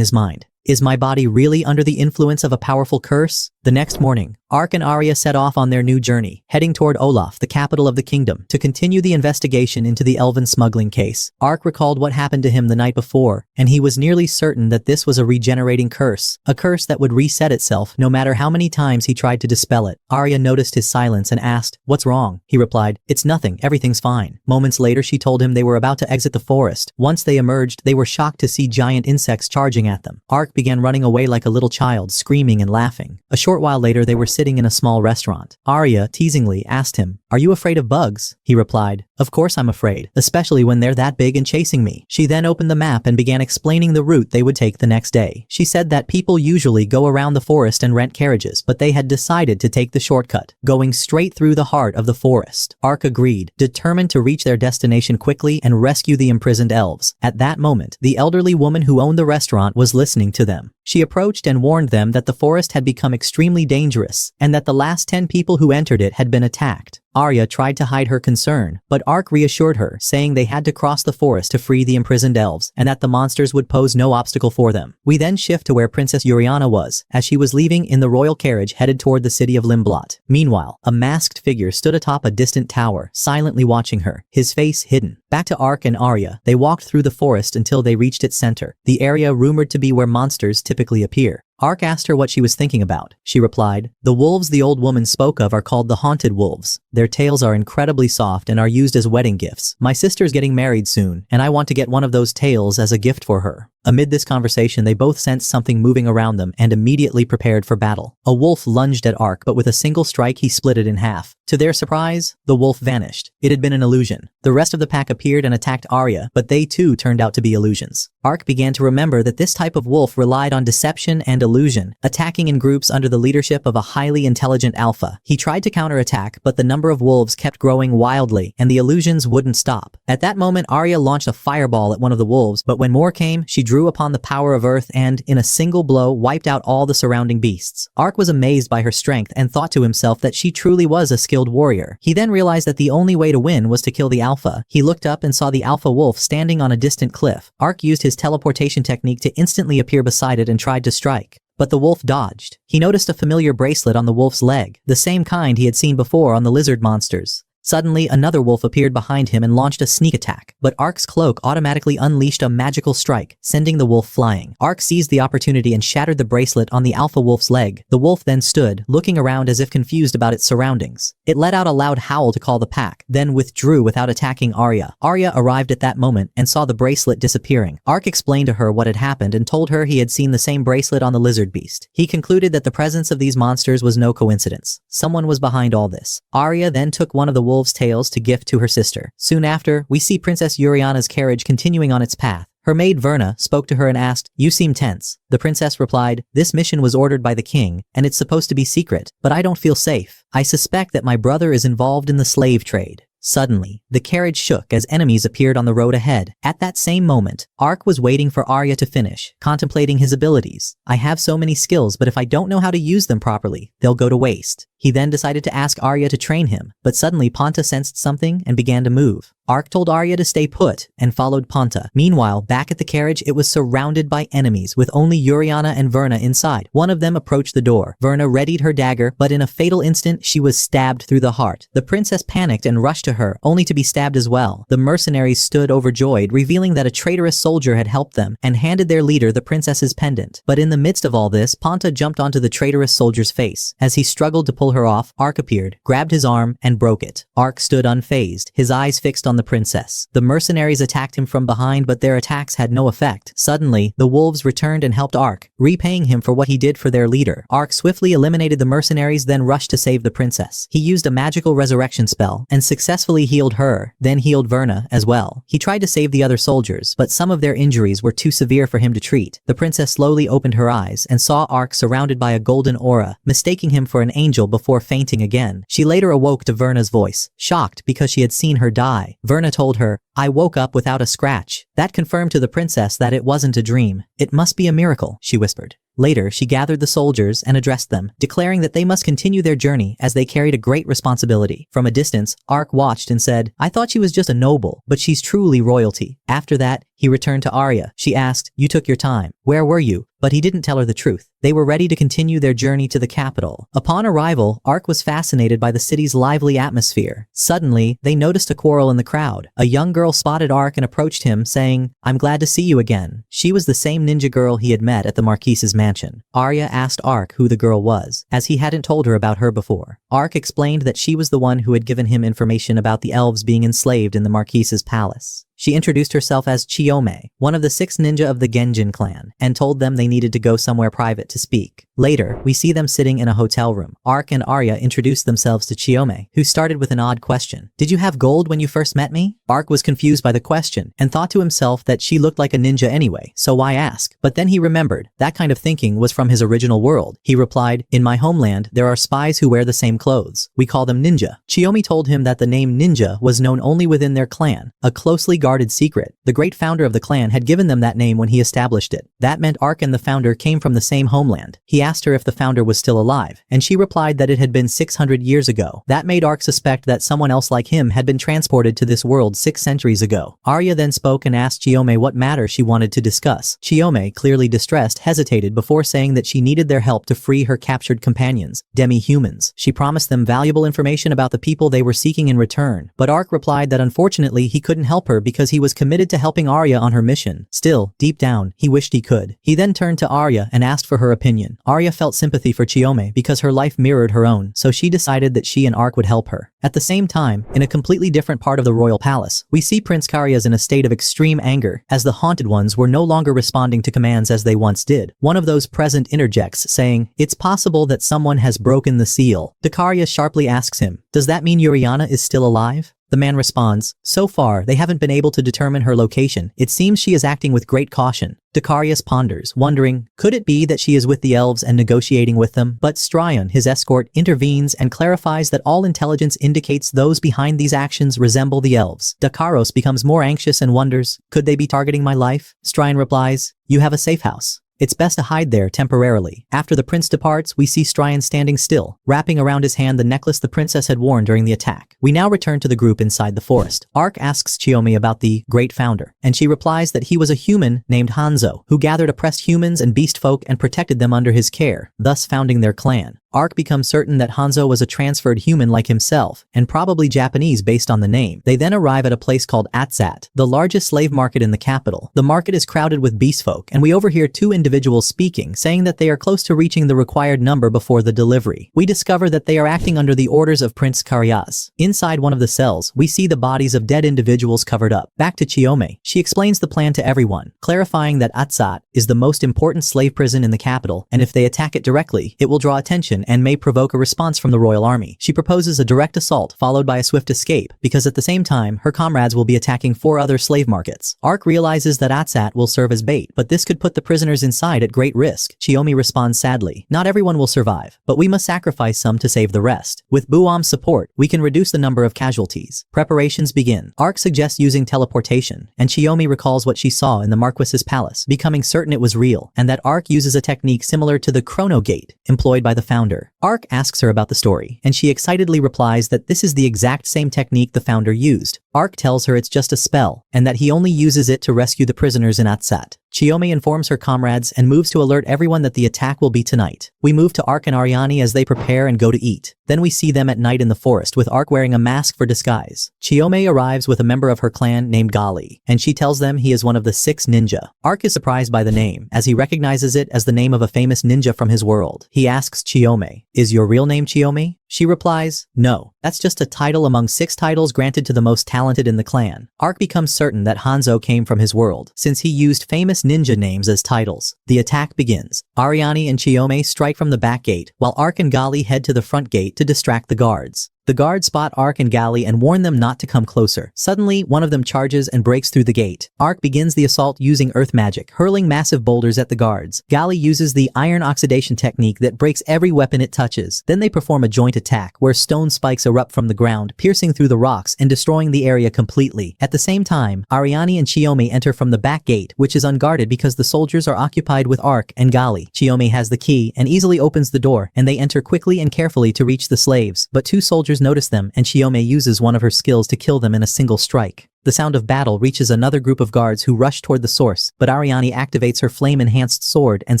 his mind. Is my body really under the influence of a powerful curse? The next morning, Ark and Arya set off on their new journey, heading toward Olaf, the capital of the kingdom, to continue the investigation into the elven smuggling case. Ark recalled what happened to him the night before, and he was nearly certain that this was a regenerating curse, a curse that would reset itself no matter how many times he tried to dispel it. Arya noticed his silence and asked, What's wrong? He replied, It's nothing, everything's fine. Moments later she told him they were about to exit the forest. Once they emerged, they were shocked to see giant insects charging at them. Ark began running away like a little child, screaming and laughing. A short while later they were sitting in a small restaurant. Arya teasingly asked him, Are you afraid of bugs? He replied, Of course I'm afraid, especially when they're that big and chasing me. She then opened the map and began explaining the route they would take the next day. She said that people usually go around the forest and rent carriages, but they had decided to take the shortcut, going straight through the heart of the forest. Ark agreed, determined to reach their destination quickly and rescue the imprisoned elves. At that moment, the elderly woman who owned the restaurant was listening to them. She approached and warned them that the forest had become extremely dangerous, and that the last 10 people who entered it had been attacked. Arya tried to hide her concern, but Ark reassured her, saying they had to cross the forest to free the imprisoned elves, and that the monsters would pose no obstacle for them. We then shift to where Princess Uriana was, as she was leaving in the royal carriage headed toward the city of Limblot. Meanwhile, a masked figure stood atop a distant tower, silently watching her, his face hidden. Back to Ark and Arya, they walked through the forest until they reached its center, the area rumored to be where monsters typically appear. Ark asked her what she was thinking about. She replied, The wolves the old woman spoke of are called the haunted wolves. Their tails are incredibly soft and are used as wedding gifts. My sister's getting married soon, and I want to get one of those tails as a gift for her. Amid this conversation, they both sensed something moving around them and immediately prepared for battle. A wolf lunged at Ark, but with a single strike he split it in half. To their surprise, the wolf vanished. It had been an illusion. The rest of the pack appeared and attacked Arya, but they too turned out to be illusions. Ark began to remember that this type of wolf relied on deception and illusion, attacking in groups under the leadership of a highly intelligent alpha. He tried to counterattack, but the number of wolves kept growing wildly, and the illusions wouldn't stop. At that moment, Arya launched a fireball at one of the wolves, but when more came, she drew upon the power of earth and, in a single blow, wiped out all the surrounding beasts. Ark was amazed by her strength and thought to himself that she truly was a skilled warrior. He then realized that the only way to win was to kill the alpha. He looked up and saw the alpha wolf standing on a distant cliff. Ark used his teleportation technique to instantly appear beside it and tried to strike. But the wolf dodged. He noticed a familiar bracelet on the wolf's leg, the same kind he had seen before on the lizard monsters. Suddenly, another wolf appeared behind him and launched a sneak attack, but Ark's cloak automatically unleashed a magical strike, sending the wolf flying. Ark seized the opportunity and shattered the bracelet on the alpha wolf's leg. The wolf then stood, looking around as if confused about its surroundings. It let out a loud howl to call the pack, then withdrew without attacking Arya. Arya arrived at that moment and saw the bracelet disappearing. Ark explained to her what had happened and told her he had seen the same bracelet on the lizard beast. He concluded that the presence of these monsters was no coincidence. Someone was behind all this. Arya then took one of the wolf's tails to gift to her sister. Soon after, we see Princess Uriana's carriage continuing on its path. Her maid Verna spoke to her and asked, "You seem tense." The princess replied, "This mission was ordered by the king, and it's supposed to be secret, but I don't feel safe. I suspect that my brother is involved in the slave trade." Suddenly, the carriage shook as enemies appeared on the road ahead. At that same moment, Ark was waiting for Arya to finish, contemplating his abilities. "I have so many skills, but if I don't know how to use them properly, they'll go to waste." He then decided to ask Arya to train him, but suddenly Ponta sensed something and began to move. Ark told Arya to stay put and followed Ponta. Meanwhile, back at the carriage, it was surrounded by enemies with only Uriana and Verna inside. One of them approached the door. Verna readied her dagger, but in a fatal instant, she was stabbed through the heart. The princess panicked and rushed to her, only to be stabbed as well. The mercenaries stood overjoyed, revealing that a traitorous soldier had helped them and handed their leader the princess's pendant. But in the midst of all this, Ponta jumped onto the traitorous soldier's face. As he struggled to pull pull her off, Ark appeared, grabbed his arm, and broke it. Ark stood unfazed, his eyes fixed on the princess. The mercenaries attacked him from behind, but their attacks had no effect. Suddenly, the wolves returned and helped Ark, repaying him for what he did for their leader. Ark swiftly eliminated the mercenaries, then rushed to save the princess. He used a magical resurrection spell and successfully healed her, then healed Verna as well. He tried to save the other soldiers, but some of their injuries were too severe for him to treat. The princess slowly opened her eyes and saw Ark surrounded by a golden aura, mistaking him for an angel before fainting again. She later awoke to Verna's voice, shocked because she had seen her die. Verna told her, "I woke up without a scratch." That confirmed to the princess that it wasn't a dream. "It must be a miracle," she whispered. Later, she gathered the soldiers and addressed them, declaring that they must continue their journey as they carried a great responsibility. From a distance, Ark watched and said, "I thought she was just a noble, but she's truly royalty." After that, he returned to Arya. She asked, "You took your time. Where were you?" But he didn't tell her the truth. They were ready to continue their journey to the capital. Upon arrival, Ark was fascinated by the city's lively atmosphere. Suddenly, they noticed a quarrel in the crowd. A young girl spotted Ark and approached him, saying, "I'm glad to see you again." She was the same ninja girl he had met at the Marquise's mansion. Arya asked Ark who the girl was, as he hadn't told her about her before. Ark explained that she was the one who had given him information about the elves being enslaved in the Marquise's palace. She introduced herself as Chiyome, one of the 6 ninja of the Genjin clan, and told them they needed to go somewhere private to speak. Later, we see them sitting in a hotel room. Ark and Arya introduced themselves to Chiyome, who started with an odd question. "Did you have gold when you first met me?" Ark was confused by the question, and thought to himself that she looked like a ninja anyway, so why ask? But then he remembered, that kind of thinking was from his original world. He replied, "In my homeland, there are spies who wear the same clothes. We call them ninja." Chiyome told him that the name ninja was known only within their clan, a closely guarded secret. The great founder of the clan had given them that name when he established it. That meant Ark and the founder came from the same homeland. He asked her if the founder was still alive, and she replied that it had been 600 years ago. That made Ark suspect that someone else like him had been transported to this world 6 centuries ago. Arya then spoke and asked Chiyome what matter she wanted to discuss. Chiyome, clearly distressed, hesitated before saying that she needed their help to free her captured companions, demi-humans. She promised them valuable information about the people they were seeking in return, but Ark replied that unfortunately he couldn't help her because he was committed to helping Arya on her mission. Still, deep down, he wished he could. He then turned to Arya and asked for her opinion. Arya felt sympathy for Chiyome because her life mirrored her own, so she decided that she and Ark would help her. At the same time, in a completely different part of the royal palace, we see Prince Karyas in a state of extreme anger, as the Haunted Ones were no longer responding to commands as they once did. One of those present interjects, saying, "It's possible that someone has broken the seal." Karyas sharply asks him, "Does that mean Yuriana is still alive?" The man responds, "So far, they haven't been able to determine her location. It seems she is acting with great caution." Darius ponders, wondering, could it be that she is with the elves and negotiating with them? But Stryon, his escort, intervenes and clarifies that all intelligence indicates those behind these actions resemble the elves. Dakaros becomes more anxious and wonders, could they be targeting my life? Stryon replies, "You have a safe house. It's best to hide there temporarily." After the prince departs, we see Stryon standing still, wrapping around his hand the necklace the princess had worn during the attack. We now return to the group inside the forest. Ark asks Chiyome about the Great Founder, and she replies that he was a human named Hanzo, who gathered oppressed humans and beast folk and protected them under his care, thus founding their clan. Ark becomes certain that Hanzo was a transferred human like himself, and probably Japanese based on the name. They then arrive at a place called Atsat, the largest slave market in the capital. The market is crowded with beast folk, and we overhear 2 individuals speaking, saying that they are close to reaching the required number before the delivery. We discover that they are acting under the orders of Prince Karyas. Inside one of the cells, we see the bodies of dead individuals covered up. Back to Chiyome. She explains the plan to everyone, clarifying that Atsat is the most important slave prison in the capital, and if they attack it directly, it will draw attention and may provoke a response from the royal army. She proposes a direct assault followed by a swift escape, because at the same time, her comrades will be attacking 4 other slave markets. Ark realizes that Atsat will serve as bait, but this could put the prisoners inside at great risk. Chiyome responds sadly, "Not everyone will survive, but we must sacrifice some to save the rest. With Buam's support, we can reduce the number of casualties." Preparations begin. Ark suggests using teleportation, and Chiyome recalls what she saw in the Marquis's palace, becoming certain it was real, and that Ark uses a technique similar to the Chrono Gate, employed by the founder. Ark asks her about the story, and she excitedly replies that this is the exact same technique the founder used. Ark tells her it's just a spell, and that he only uses it to rescue the prisoners in Atsat. Chiyome informs her comrades and moves to alert everyone that the attack will be tonight. We move to Ark and Aryani as they prepare and go to eat. Then we see them at night in the forest with Ark wearing a mask for disguise. Chiyome arrives with a member of her clan named Gali, and she tells them he is one of the 6 ninja. Ark is surprised by the name, as he recognizes it as the name of a famous ninja from his world. He asks Chiyome, "Is your real name Chiyome?" She replies, "No, that's just a title among 6 titles granted to the most talented in the clan." Ark becomes certain that Hanzo came from his world, since he used famous ninja names as titles. The attack begins. Ariani and Chiyome strike from the back gate, while Ark and Gali head to the front gate to distract the guards. The guards spot Ark and Gali and warn them not to come closer. Suddenly, one of them charges and breaks through the gate. Ark begins the assault using earth magic, hurling massive boulders at the guards. Gali uses the iron oxidation technique that breaks every weapon it touches. Then they perform a joint attack, where stone spikes erupt from the ground, piercing through the rocks and destroying the area completely. At the same time, Ariani and Chiyome enter from the back gate, which is unguarded because the soldiers are occupied with Ark and Gali. Chiyome has the key and easily opens the door, and they enter quickly and carefully to reach the slaves. But 2 soldiers notice them, and Chiyome uses one of her skills to kill them in a single strike. The sound of battle reaches another group of guards who rush toward the source, but Ariani activates her flame-enhanced sword and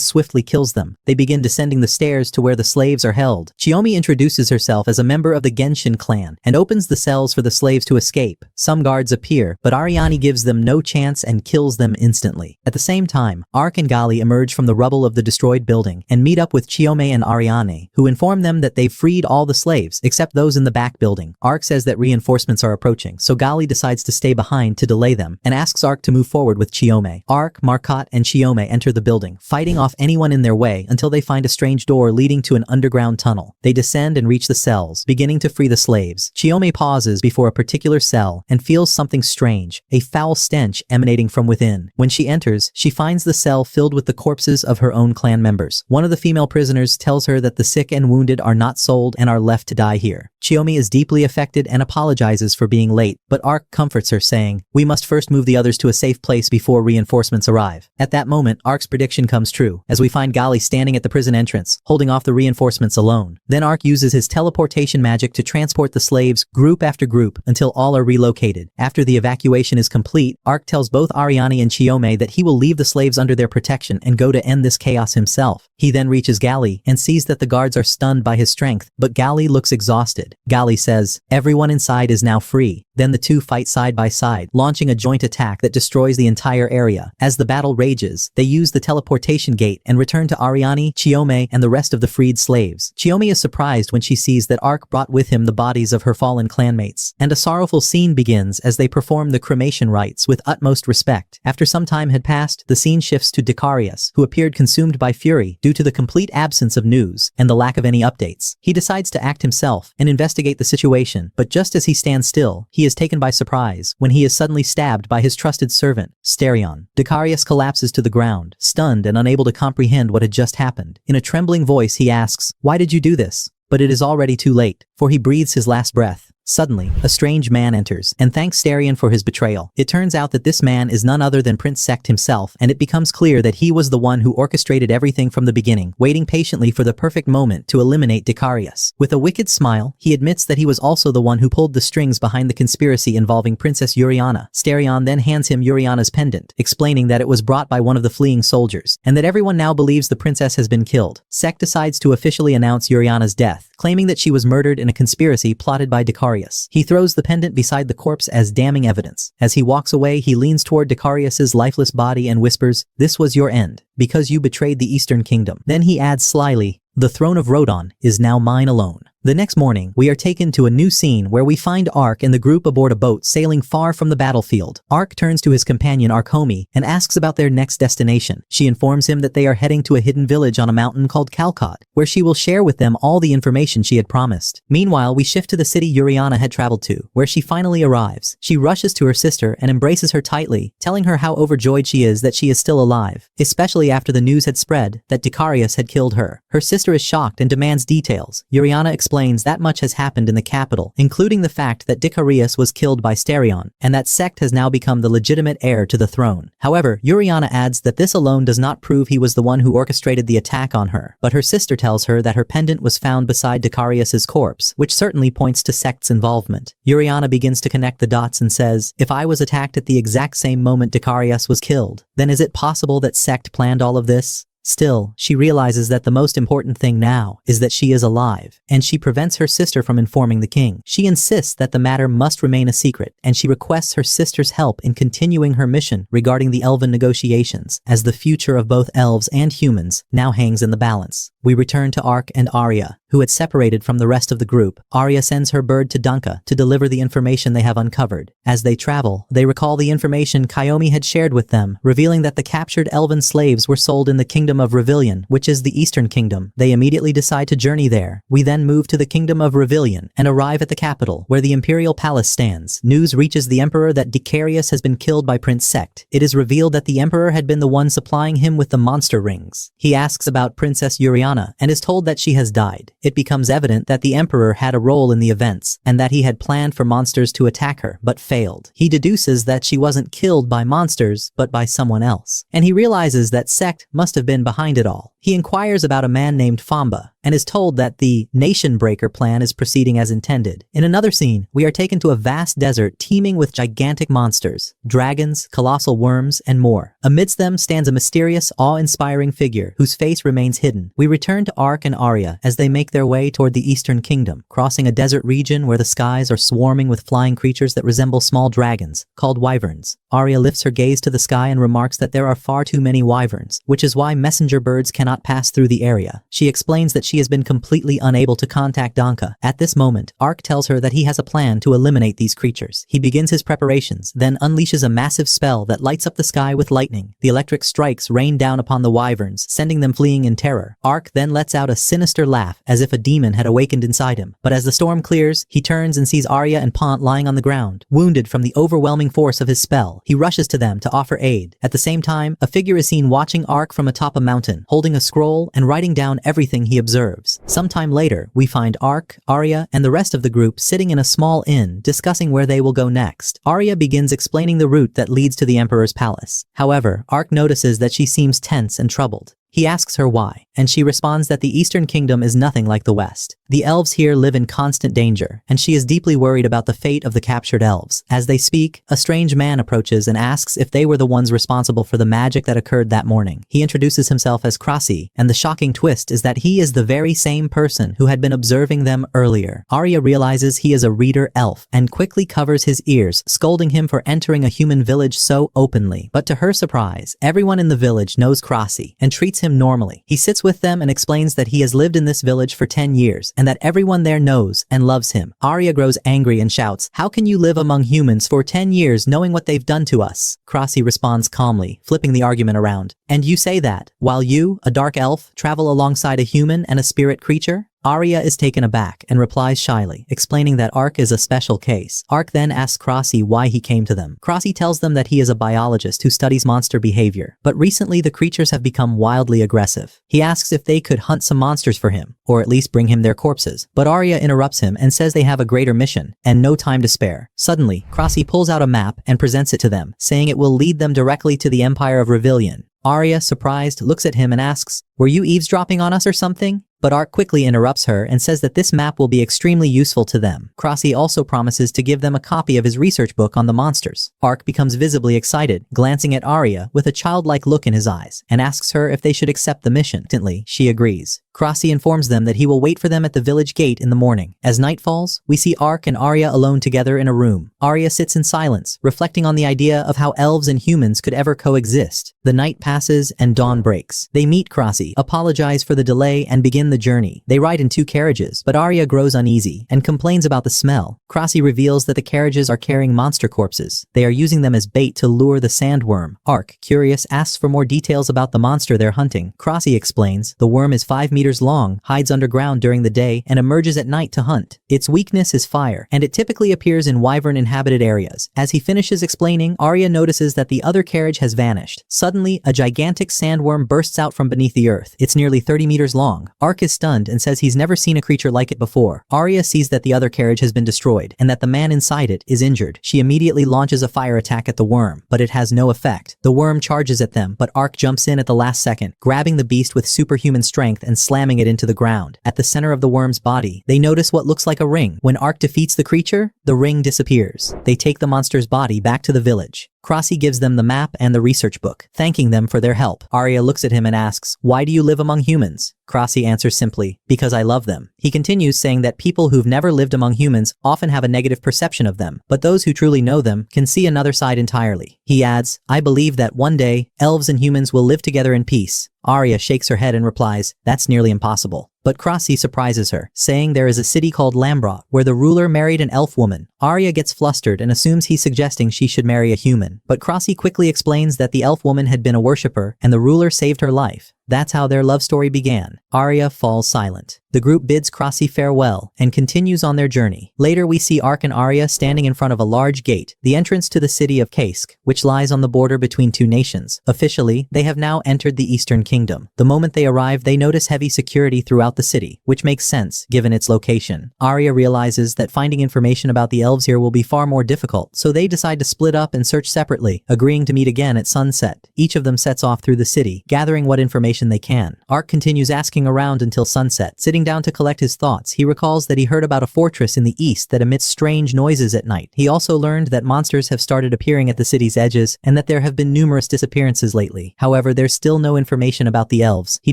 swiftly kills them. They begin descending the stairs to where the slaves are held. Chiyome introduces herself as a member of the Genshin clan and opens the cells for the slaves to escape. Some guards appear, but Ariani gives them no chance and kills them instantly. At the same time, Ark and Gali emerge from the rubble of the destroyed building and meet up with Chiyome and Ariani, who inform them that they've freed all the slaves except those in the back building. Ark says that reinforcements are approaching, so Gali decides to stay behind to delay them and asks Ark to move forward with Chiyome. Ark, Marcotte, and Chiyome enter the building, fighting off anyone in their way until they find a strange door leading to an underground tunnel. They descend and reach the cells, beginning to free the slaves. Chiyome pauses before a particular cell and feels something strange, a foul stench emanating from within. When she enters, she finds the cell filled with the corpses of her own clan members. One of the female prisoners tells her that the sick and wounded are not sold and are left to die here. Chiyome is deeply affected and apologizes for being late, but Ark comforts her, saying, "We must first move the others to a safe place before reinforcements arrive." At that moment, Ark's prediction comes true, as we find Gali standing at the prison entrance, holding off the reinforcements alone. Then Ark uses his teleportation magic to transport the slaves group after group until all are relocated. After the evacuation is complete, Ark tells both Ariani and Chiyome that he will leave the slaves under their protection and go to end this chaos himself. He then reaches Gali and sees that the guards are stunned by his strength, but Gali looks exhausted. Gali says, "Everyone inside is now free." Then the two fight side by side, launching a joint attack that destroys the entire area. As the battle rages, they use the teleportation gate and return to Ariani, Chiyome, and the rest of the freed slaves. Chiyome is surprised when she sees that Ark brought with him the bodies of her fallen clanmates, and a sorrowful scene begins as they perform the cremation rites with utmost respect. After some time had passed, the scene shifts to Dicarius, who appeared consumed by fury due to the complete absence of news and the lack of any updates. He decides to act himself and investigate the situation, but just as he stands still, he is taken by surprise when he is suddenly stabbed by his trusted servant, Sterion. Dicarius collapses to the ground, stunned and unable to comprehend what had just happened. In a trembling voice he asks, "Why did you do this?" But it is already too late, for he breathes his last breath. Suddenly, a strange man enters and thanks Sterion for his betrayal. It turns out that this man is none other than Prince Sect himself, and it becomes clear that he was the one who orchestrated everything from the beginning, waiting patiently for the perfect moment to eliminate Dicarius. With a wicked smile, he admits that he was also the one who pulled the strings behind the conspiracy involving Princess Yuriana. Sterion then hands him Yuriana's pendant, explaining that it was brought by one of the fleeing soldiers, and that everyone now believes the princess has been killed. Sect decides to officially announce Yuriana's death, claiming that she was murdered in a conspiracy plotted by Dicarius. He throws the pendant beside the corpse as damning evidence. As he walks away, he leans toward Dicarius's lifeless body and whispers, "This was your end, because you betrayed the Eastern Kingdom." Then he adds slyly, "The throne of Rodon is now mine alone." The next morning, we are taken to a new scene where we find Ark and the group aboard a boat sailing far from the battlefield. Ark turns to his companion Arkomi and asks about their next destination. She informs him that they are heading to a hidden village on a mountain called Calcott, where she will share with them all the information she had promised. Meanwhile, we shift to the city Yuriana had traveled to, where she finally arrives. She rushes to her sister and embraces her tightly, telling her how overjoyed she is that she is still alive, especially after the news had spread that Dicarius had killed her. Her sister is shocked and demands details. Yuriana explains that much has happened in the capital, including the fact that Dicarius was killed by Sterion, and that Sect has now become the legitimate heir to the throne. However, Yuriana adds that this alone does not prove he was the one who orchestrated the attack on her, but her sister tells her that her pendant was found beside Dicarius's corpse, which certainly points to Sect's involvement. Yuriana begins to connect the dots and says, "If I was attacked at the exact same moment Dicarius was killed, then is it possible that Sect planned all of this?" Still, she realizes that the most important thing now is that she is alive, and she prevents her sister from informing the king. She insists that the matter must remain a secret, and she requests her sister's help in continuing her mission regarding the elven negotiations, as the future of both elves and humans now hangs in the balance. We return to Ark and Arya, who had separated from the rest of the group. Arya sends her bird to Dunka to deliver the information they have uncovered. As they travel, they recall the information Kayomi had shared with them, revealing that the captured elven slaves were sold in the kingdom of Revillion, which is the Eastern Kingdom. They immediately decide to journey there. We then move to the kingdom of Revillion and arrive at the capital, where the imperial palace stands. News reaches the emperor that Dicarius has been killed by Prince Sect. It is revealed that the emperor had been the one supplying him with the monster rings. He asks about Princess Uriana and is told that she has died. It becomes evident that the emperor had a role in the events and that he had planned for monsters to attack her, but failed. He deduces that she wasn't killed by monsters, but by someone else. And he realizes that Sect must have been behind it all. He inquires about a man named Famba and is told that the Nation Breaker plan is proceeding as intended. In another scene, we are taken to a vast desert teeming with gigantic monsters, dragons, colossal worms, and more. Amidst them stands a mysterious, awe-inspiring figure whose face remains hidden. We return to Ark and Arya as they make their way toward the Eastern Kingdom, crossing a desert region where the skies are swarming with flying creatures that resemble small dragons, called wyverns. Arya lifts her gaze to the sky and remarks that there are far too many wyverns, which is why messenger birds cannot pass through the area. She explains that she has been completely unable to contact Donka. At this moment, Ark tells her that he has a plan to eliminate these creatures. He begins his preparations, then unleashes a massive spell that lights up the sky with lightning. The electric strikes rain down upon the wyverns, sending them fleeing in terror. Ark then lets out a sinister laugh as if a demon had awakened inside him. But as the storm clears, he turns and sees Arya and Pont lying on the ground, wounded from the overwhelming force of his spell. He rushes to them to offer aid. At the same time, a figure is seen watching Ark from atop a mountain, holding a scroll and writing down everything he observes. Sometime later, we find Ark, Arya, and the rest of the group sitting in a small inn, discussing where they will go next. Arya begins explaining the route that leads to the Emperor's palace. However, Ark notices that she seems tense and troubled. He asks her why, and she responds that the Eastern Kingdom is nothing like the West. The elves here live in constant danger, and she is deeply worried about the fate of the captured elves. As they speak, a strange man approaches and asks if they were the ones responsible for the magic that occurred that morning. He introduces himself as Krasi, and the shocking twist is that he is the very same person who had been observing them earlier. Arya realizes he is a reader elf, and quickly covers his ears, scolding him for entering a human village so openly. But to her surprise, everyone in the village knows Krasi, and treats him normally. He sits with them and explains that he has lived in this village for 10 years and that everyone there knows and loves him. Arya grows angry and shouts, "How can you live among humans for 10 years knowing what they've done to us?" Krasi responds calmly, flipping the argument around. "And you say that, while you, a dark elf, travel alongside a human and a spirit creature?" Arya is taken aback and replies shyly, explaining that Ark is a special case. Ark then asks Krasi why he came to them. Krasi tells them that he is a biologist who studies monster behavior, but recently the creatures have become wildly aggressive. He asks if they could hunt some monsters for him, or at least bring him their corpses. But Arya interrupts him and says they have a greater mission, and no time to spare. Suddenly, Krasi pulls out a map and presents it to them, saying it will lead them directly to the Empire of Revillion. Arya, surprised, looks at him and asks, "Were you eavesdropping on us or something?" But Ark quickly interrupts her and says that this map will be extremely useful to them. Krasi also promises to give them a copy of his research book on the monsters. Ark becomes visibly excited, glancing at Arya with a childlike look in his eyes, and asks her if they should accept the mission. Instantly, she agrees. Krasi informs them that he will wait for them at the village gate in the morning. As night falls, we see Ark and Arya alone together in a room. Arya sits in silence, reflecting on the idea of how elves and humans could ever coexist. The night passes and dawn breaks. They meet Krasi, apologize for the delay, and begin the journey. They ride in 2 carriages, but Arya grows uneasy and complains about the smell. Krasi reveals that the carriages are carrying monster corpses. They are using them as bait to lure the sandworm. Ark, curious, asks for more details about the monster they're hunting. Krasi explains the worm is 5 meters long, hides underground during the day, and emerges at night to hunt. Its weakness is fire, and it typically appears in wyvern-inhabited areas. As he finishes explaining, Arya notices that the other carriage has vanished. Suddenly, a gigantic sandworm bursts out from beneath the earth. It's nearly 30 meters long. Ark is stunned and says he's never seen a creature like it before. Arya sees that the other carriage has been destroyed, and that the man inside it is injured. She immediately launches a fire attack at the worm, but it has no effect. The worm charges at them, but Ark jumps in at the last second, grabbing the beast with superhuman strength and slamming it into the ground. At the center of the worm's body, they notice what looks like a ring. When Ark defeats the creature, the ring disappears. They take the monster's body back to the village. Crossy gives them the map and the research book, thanking them for their help. Arya looks at him and asks, "Why do you live among humans?" Crossy answers simply, "Because I love them." He continues saying that people who've never lived among humans often have a negative perception of them, but those who truly know them can see another side entirely. He adds, "I believe that one day, elves and humans will live together in peace." Arya shakes her head and replies, "That's nearly impossible." But Crossy surprises her, saying there is a city called Lambra, where the ruler married an elf woman. Arya gets flustered and assumes he's suggesting she should marry a human, but Crossy quickly explains that the elf woman had been a worshipper and the ruler saved her life. That's how their love story began. Arya falls silent. The group bids Crossy farewell and continues on their journey. Later we see Ark and Arya standing in front of a large gate, the entrance to the city of Kaisk, which lies on the border between two nations. Officially, they have now entered the Eastern Kingdom. The moment they arrive, they notice heavy security throughout the city, which makes sense given its location. Arya realizes that finding information about the elves here will be far more difficult, so they decide to split up and search separately, agreeing to meet again at sunset. Each of them sets off through the city, gathering what information they can. Ark continues asking around until sunset. Sitting down to collect his thoughts, he recalls that he heard about a fortress in the east that emits strange noises at night. He also learned that monsters have started appearing at the city's edges and that there have been numerous disappearances lately. However, there's still no information about the elves. He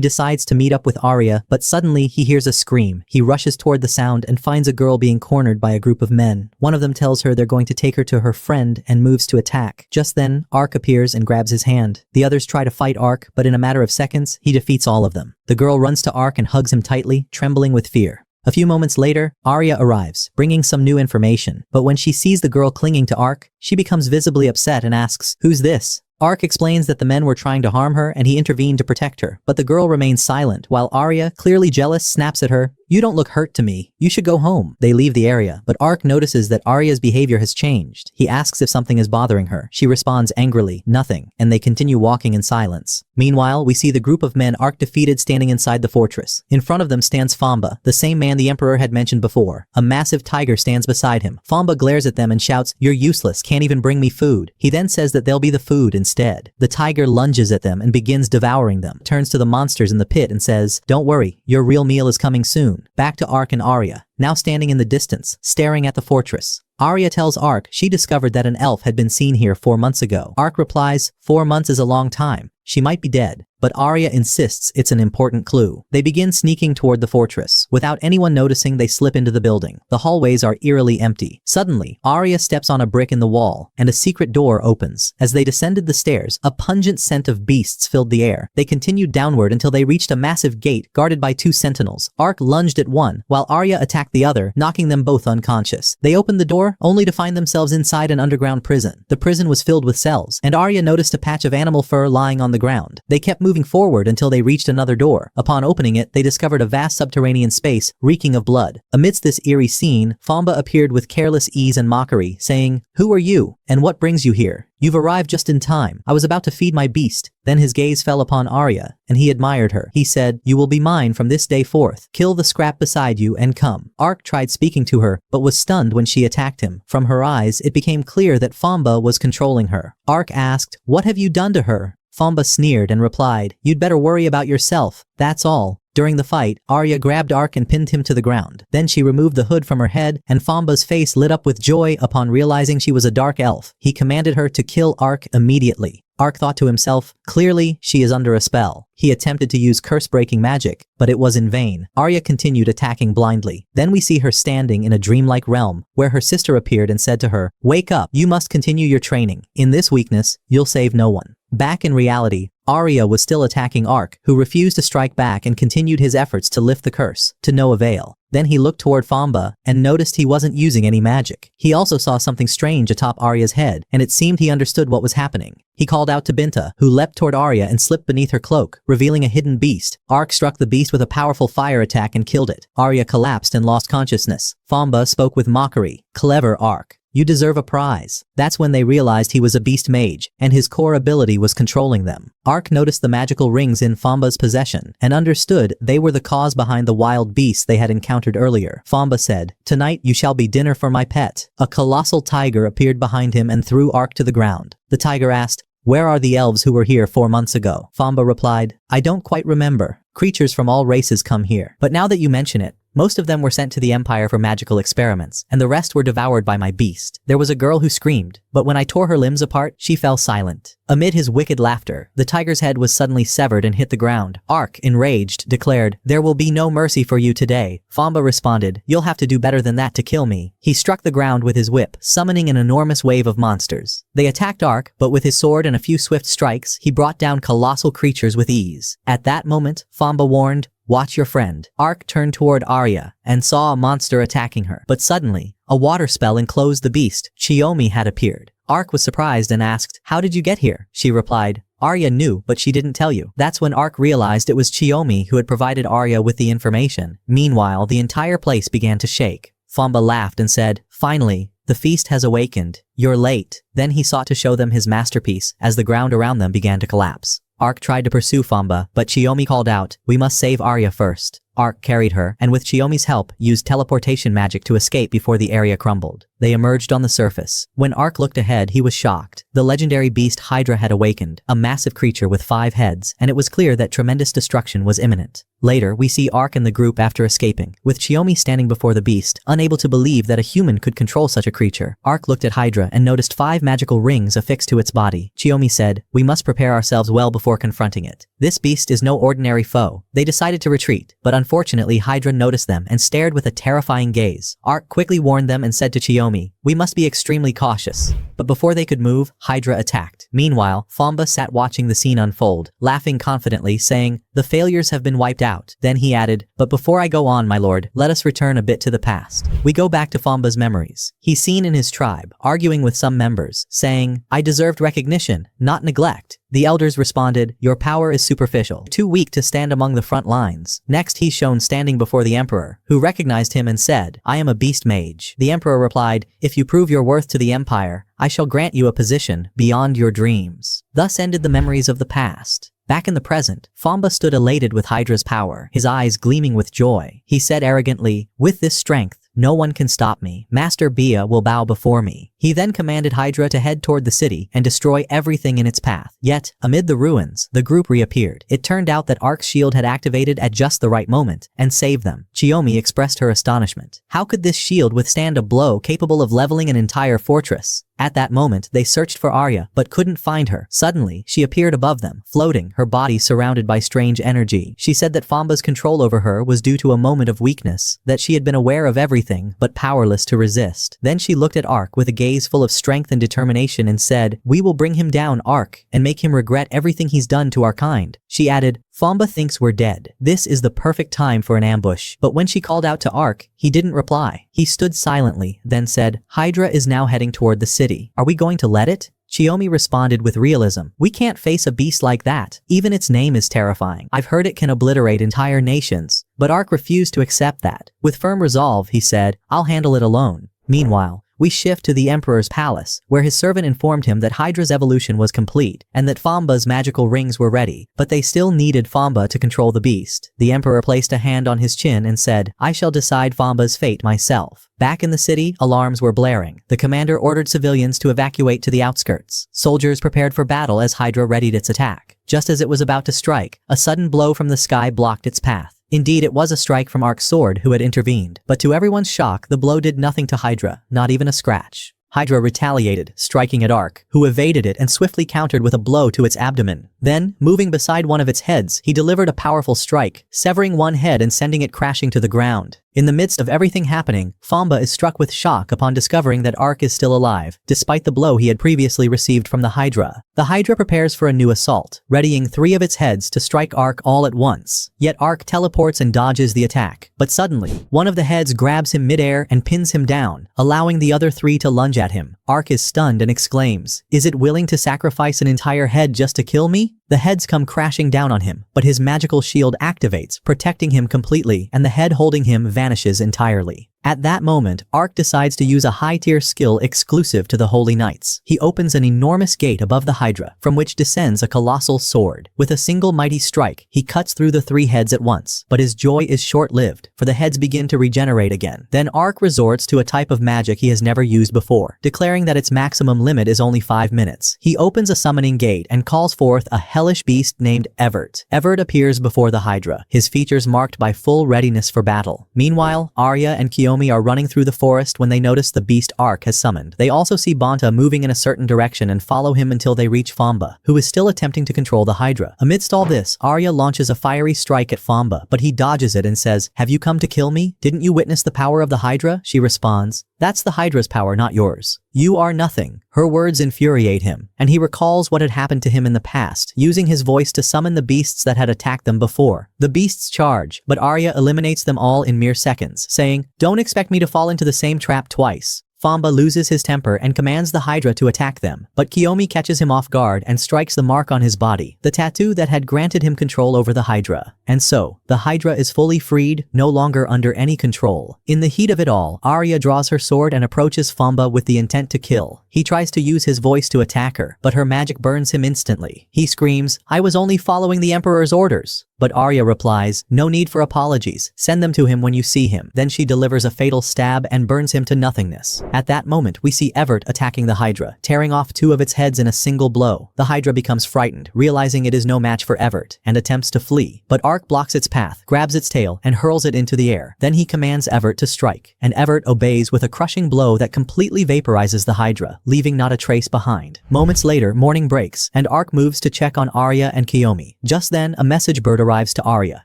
decides to meet up with Arya, but suddenly he hears a scream. He rushes toward the sound and finds a girl being cornered by a group of men. One of them tells her they're going to take her to her friend and moves to attack. Just then, Ark appears and grabs his hand. The others try to fight Ark, but in a matter of seconds, he defeats all of them. The girl runs to Ark and hugs him tightly, trembling with fear. A few moments later, Arya arrives, bringing some new information. But when she sees the girl clinging to Ark, she becomes visibly upset and asks, "Who's this?" Ark explains that the men were trying to harm her and he intervened to protect her, but the girl remains silent while Arya, clearly jealous, snaps at her, "You don't look hurt to me. You should go home." They leave the area, but Ark notices that Arya's behavior has changed. He asks if something is bothering her. She responds angrily, "Nothing," and they continue walking in silence. Meanwhile, we see the group of men Ark defeated standing inside the fortress. In front of them stands Famba, the same man the Emperor had mentioned before. A massive tiger stands beside him. Famba glares at them and shouts, "You're useless, can't even bring me food." He then says that they'll be the food instead. The tiger lunges at them and begins devouring them, turns to the monsters in the pit and says, "Don't worry, your real meal is coming soon." Back to Ark and Arya, now standing in the distance, staring at the fortress. Arya tells Ark she discovered that an elf had been seen here 4 months ago. Ark replies, 4 months is a long time. She might be dead. But Arya insists it's an important clue. They begin sneaking toward the fortress. Without anyone noticing, they slip into the building. The hallways are eerily empty. Suddenly, Arya steps on a brick in the wall, and a secret door opens. As they descended the stairs, a pungent scent of beasts filled the air. They continued downward until they reached a massive gate guarded by 2 sentinels. Ark lunged at one, while Arya attacked the other, knocking them both unconscious. They opened the door, only to find themselves inside an underground prison. The prison was filled with cells, and Arya noticed a patch of animal fur lying on the ground. They kept moving forward until they reached another door. Upon opening it, they discovered a vast subterranean space reeking of blood. Amidst this eerie scene, Famba appeared with careless ease and mockery, saying, "Who are you? And what brings you here? You've arrived just in time. I was about to feed my beast." Then his gaze fell upon Arya, and he admired her. He said, "You will be mine from this day forth. Kill the scrap beside you and come." Ark tried speaking to her, but was stunned when she attacked him. From her eyes, it became clear that Famba was controlling her. Ark asked, "What have you done to her?" Famba sneered and replied, "You'd better worry about yourself. That's all." During the fight, Arya grabbed Ark and pinned him to the ground. Then she removed the hood from her head, and Famba's face lit up with joy upon realizing she was a dark elf. He commanded her to kill Ark immediately. Ark thought to himself, clearly, she is under a spell. He attempted to use curse-breaking magic, but it was in vain. Arya continued attacking blindly. Then we see her standing in a dreamlike realm, where her sister appeared and said to her, "Wake up, you must continue your training. In this weakness, you'll save no one." Back in reality, Arya was still attacking Ark, who refused to strike back and continued his efforts to lift the curse, to no avail. Then he looked toward Famba and noticed he wasn't using any magic. He also saw something strange atop Arya's head, and it seemed he understood what was happening. He called out to Binta, who leapt toward Arya and slipped beneath her cloak, revealing a hidden beast. Ark struck the beast with a powerful fire attack and killed it. Arya collapsed and lost consciousness. Famba spoke with mockery. "Clever Ark. You deserve a prize." That's when they realized he was a beast mage, and his core ability was controlling them. Ark noticed the magical rings in Famba's possession, and understood they were the cause behind the wild beasts they had encountered earlier. Famba said, "Tonight you shall be dinner for my pet." A colossal tiger appeared behind him and threw Ark to the ground. The tiger asked, "Where are the elves who were here 4 months ago?" Famba replied, "I don't quite remember. Creatures from all races come here. But now that you mention it, Most of them were sent to the Empire for magical experiments, and the rest were devoured by my beast. There was a girl who screamed, but when I tore her limbs apart, she fell silent. Amid his wicked laughter, the tiger's head was suddenly severed and hit the ground. Ark, enraged, declared, "There will be no mercy for you today." Famba responded, "You'll have to do better than that to kill me." He struck the ground with his whip, summoning an enormous wave of monsters. They attacked Ark, but with his sword and a few swift strikes, he brought down colossal creatures with ease. At that moment, Famba warned, "Watch your friend." Ark turned toward Arya and saw a monster attacking her. But suddenly, a water spell enclosed the beast. Chiyomi had appeared. Ark was surprised and asked, "How did you get here?" She replied, "Arya knew, but she didn't tell you." That's when Ark realized it was Chiyomi who had provided Arya with the information. Meanwhile, the entire place began to shake. Famba laughed and said, "Finally, the feast has awakened. You're late." Then he sought to show them his masterpiece as the ground around them began to collapse. Ark tried to pursue Famba, but Chiyomi called out, "We must save Arya first." Ark carried her, and with Chiyomi's help, used teleportation magic to escape before the area crumbled. They emerged on the surface. When Ark looked ahead, he was shocked. The legendary beast Hydra had awakened, a massive creature with 5 heads, and it was clear that tremendous destruction was imminent. Later, we see Ark and the group after escaping, with Chiyomi standing before the beast, unable to believe that a human could control such a creature. Ark looked at Hydra and noticed 5 magical rings affixed to its body. Chiyomi said, "We must prepare ourselves well before confronting it. This beast is no ordinary foe." They decided to retreat, but unfortunately Hydra noticed them and stared with a terrifying gaze. Ark quickly warned them and said to Chiyomi, "We must be extremely cautious." But before they could move, Hydra attacked. Meanwhile, Famba sat watching the scene unfold, laughing confidently, saying, "The failures have been wiped out." Then he added, "But before I go on, my lord, let us return a bit to the past." We go back to Famba's memories. He's seen in his tribe, arguing with some members, saying, "I deserved recognition, not neglect." The elders responded, "Your power is superficial, too weak to stand among the front lines." Next he's shown standing before the emperor, who recognized him and said, "I am a beast mage." The emperor replied, "If you prove your worth to the empire, I shall grant you a position beyond your dreams." Thus ended the memories of the past. Back in the present, Famba stood elated with Hydra's power, his eyes gleaming with joy. He said arrogantly, "With this strength, no one can stop me. Master Bia will bow before me." He then commanded Hydra to head toward the city and destroy everything in its path. Yet, amid the ruins, the group reappeared. It turned out that Ark's shield had activated at just the right moment and saved them. Chiyomi expressed her astonishment. How could this shield withstand a blow capable of leveling an entire fortress? At that moment, they searched for Arya, but couldn't find her. Suddenly, she appeared above them, floating, her body surrounded by strange energy. She said that Famba's control over her was due to a moment of weakness, that she had been aware of everything, but powerless to resist. Then she looked at Ark with a gaze full of strength and determination and said, "We will bring him down, Ark, and make him regret everything he's done to our kind." She added, "Famba thinks we're dead. This is the perfect time for an ambush." But when she called out to Ark, he didn't reply. He stood silently, then said, "Hydra is now heading toward the city. Are we going to let it?" Chiyomi responded with realism, "We can't face a beast like that. Even its name is terrifying. I've heard it can obliterate entire nations." But Ark refused to accept that. With firm resolve, he said, "I'll handle it alone." Meanwhile, we shift to the Emperor's palace, where his servant informed him that Hydra's evolution was complete, and that Famba's magical rings were ready, but they still needed Famba to control the beast. The Emperor placed a hand on his chin and said, "I shall decide Famba's fate myself." Back in the city, alarms were blaring. The commander ordered civilians to evacuate to the outskirts. Soldiers prepared for battle as Hydra readied its attack. Just as it was about to strike, a sudden blow from the sky blocked its path. Indeed, it was a strike from Ark's sword who had intervened, but to everyone's shock, the blow did nothing to Hydra, not even a scratch. Hydra retaliated, striking at Ark, who evaded it and swiftly countered with a blow to its abdomen. Then, moving beside one of its heads, he delivered a powerful strike, severing one head and sending it crashing to the ground. In the midst of everything happening, Famba is struck with shock upon discovering that Ark is still alive, despite the blow he had previously received from the Hydra. The Hydra prepares for a new assault, readying 3 of its heads to strike Ark all at once. Yet Ark teleports and dodges the attack. But suddenly, one of the heads grabs him midair and pins him down, allowing the other 3 to lunge at him. Ark is stunned and exclaims, "Is it willing to sacrifice an entire head just to kill me?" The heads come crashing down on him, but his magical shield activates, protecting him completely, and the head holding him vanishes entirely. At that moment, Ark decides to use a high-tier skill exclusive to the Holy Knights. He opens an enormous gate above the Hydra, from which descends a colossal sword. With a single mighty strike, he cuts through the 3 heads at once. But his joy is short-lived, for the heads begin to regenerate again. Then Ark resorts to a type of magic he has never used before, declaring that its maximum limit is only 5 minutes. He opens a summoning gate and calls forth a hellish beast named Evert. Evert appears before the Hydra, his features marked by full readiness for battle. Meanwhile, Arya and Kiyomi are running through the forest when they notice the beast Ark has summoned. They also see Bonta moving in a certain direction and follow him until they reach Famba, who is still attempting to control the Hydra. Amidst all this, Arya launches a fiery strike at Famba, but he dodges it and says, "Have you come to kill me? Didn't you witness the power of the Hydra?" She responds, "That's the Hydra's power, not yours. You are nothing." Her words infuriate him, and he recalls what had happened to him in the past, using his voice to summon the beasts that had attacked them before. The beasts charge, but Arya eliminates them all in mere seconds, saying, "Don't expect me to fall into the same trap twice." Famba loses his temper and commands the Hydra to attack them, but Kiyomi catches him off guard and strikes the mark on his body, the tattoo that had granted him control over the Hydra. And so, the Hydra is fully freed, no longer under any control. In the heat of it all, Arya draws her sword and approaches Famba with the intent to kill. He tries to use his voice to attack her, but her magic burns him instantly. He screams, "I was only following the Emperor's orders." But Arya replies, "No need for apologies. Send them to him when you see him." Then she delivers a fatal stab and burns him to nothingness. At that moment, we see Evert attacking the Hydra, tearing off 2 of its heads in a single blow. The Hydra becomes frightened, realizing it is no match for Evert, and attempts to flee. But Ark blocks its path, grabs its tail, and hurls it into the air. Then he commands Evert to strike, and Evert obeys with a crushing blow that completely vaporizes the Hydra, leaving not a trace behind. Moments later, morning breaks, and Ark moves to check on Arya and Kiyomi. Just then, a message bird arrives to Arya,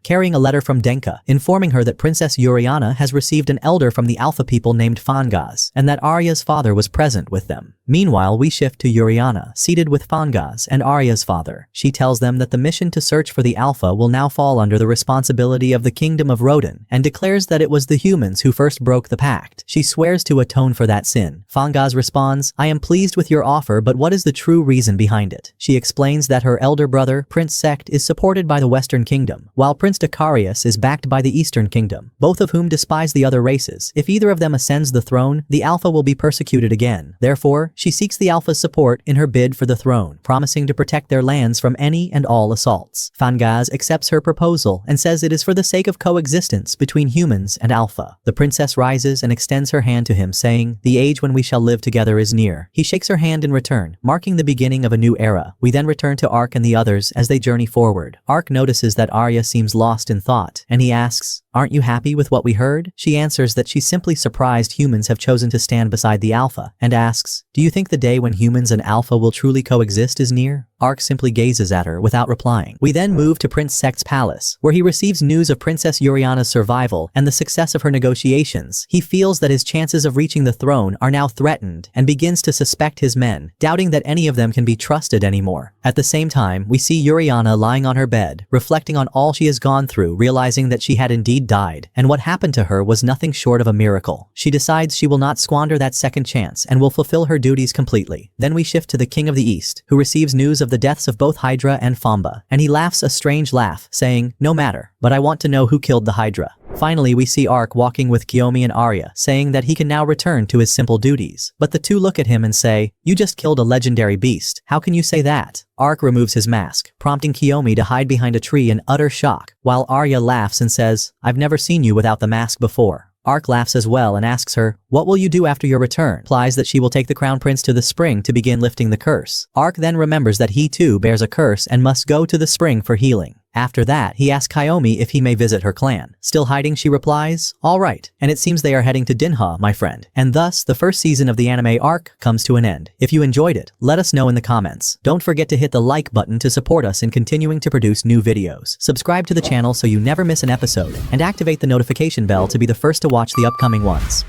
carrying a letter from Dento, informing her that Princess Uriana has received an elder from the Alpha people named Manhwas, and that Arya's father was present with them. Meanwhile, we shift to Uriana, seated with Manhwas and Arya's father. She tells them that the mission to search for the Alpha will now fall under the responsibility of the Kingdom of Rodan, and declares that it was the humans who first broke the pact. She swears to atone for that sin. Manhwas responds, "I am pleased with your offer, but what is the true reason behind it?" She explains that her elder brother, Prince Sect, is supported by the Western Kingdom, while Prince Dacarius is backed by the Eastern Kingdom, both of whom despise the other races. If either of them ascends the throne, the Alpha will be persecuted again. Therefore, she seeks the Alpha's support in her bid for the throne, promising to protect their lands from any and all assaults. Manhwas accepts her proposal and says it is for the sake of coexistence between humans and Alpha. The princess rises and extends her hand to him, saying, "The age when we shall live together is near." He shakes her hand in return, marking the beginning of a new era. We then return to Ark and the others as they journey forward. Ark notices that Arya seems lost in thought, and he asks, "Aren't you happy with what we heard?" She answers that she's simply surprised humans have chosen to stand beside the Alpha, and asks, "Do you think the day when humans and Alpha will truly coexist is near?" Ark simply gazes at her without replying. We then move to Prince Sect's palace, where he receives news of Princess Uriana's survival and the success of her negotiations. He feels that his chances of reaching the throne are now threatened and begins to suspect his men, doubting that any of them can be trusted anymore. At the same time, we see Uriana lying on her bed, reflecting on all she has gone through, realizing that she had indeed died, and what happened to her was nothing short of a miracle. She decides she will not squander that second chance and will fulfill her duties completely. Then we shift to the King of the East, who receives news of the deaths of both Hydra and Famba, and he laughs a strange laugh, saying, "No matter, but I want to know who killed the Hydra." Finally, we see Ark walking with Kiyomi and Arya, saying that he can now return to his simple duties. But the two look at him and say, "You just killed a legendary beast. How can you say that?" Ark removes his mask, prompting Kiyomi to hide behind a tree in utter shock, while Arya laughs and says, "I've never seen you without the mask before." Ark laughs as well and asks her, "What will you do after your return?" Implies that she will take the crown prince to the spring to begin lifting the curse. Ark then remembers that he too bears a curse and must go to the spring for healing. After that, he asks Kiyomi if he may visit her clan. Still hiding, she replies, "All right." And it seems they are heading to Dinha, my friend. And thus, the first season of the anime arc comes to an end. If you enjoyed it, let us know in the comments. Don't forget to hit the like button to support us in continuing to produce new videos. Subscribe to the channel so you never miss an episode, and activate the notification bell to be the first to watch the upcoming ones.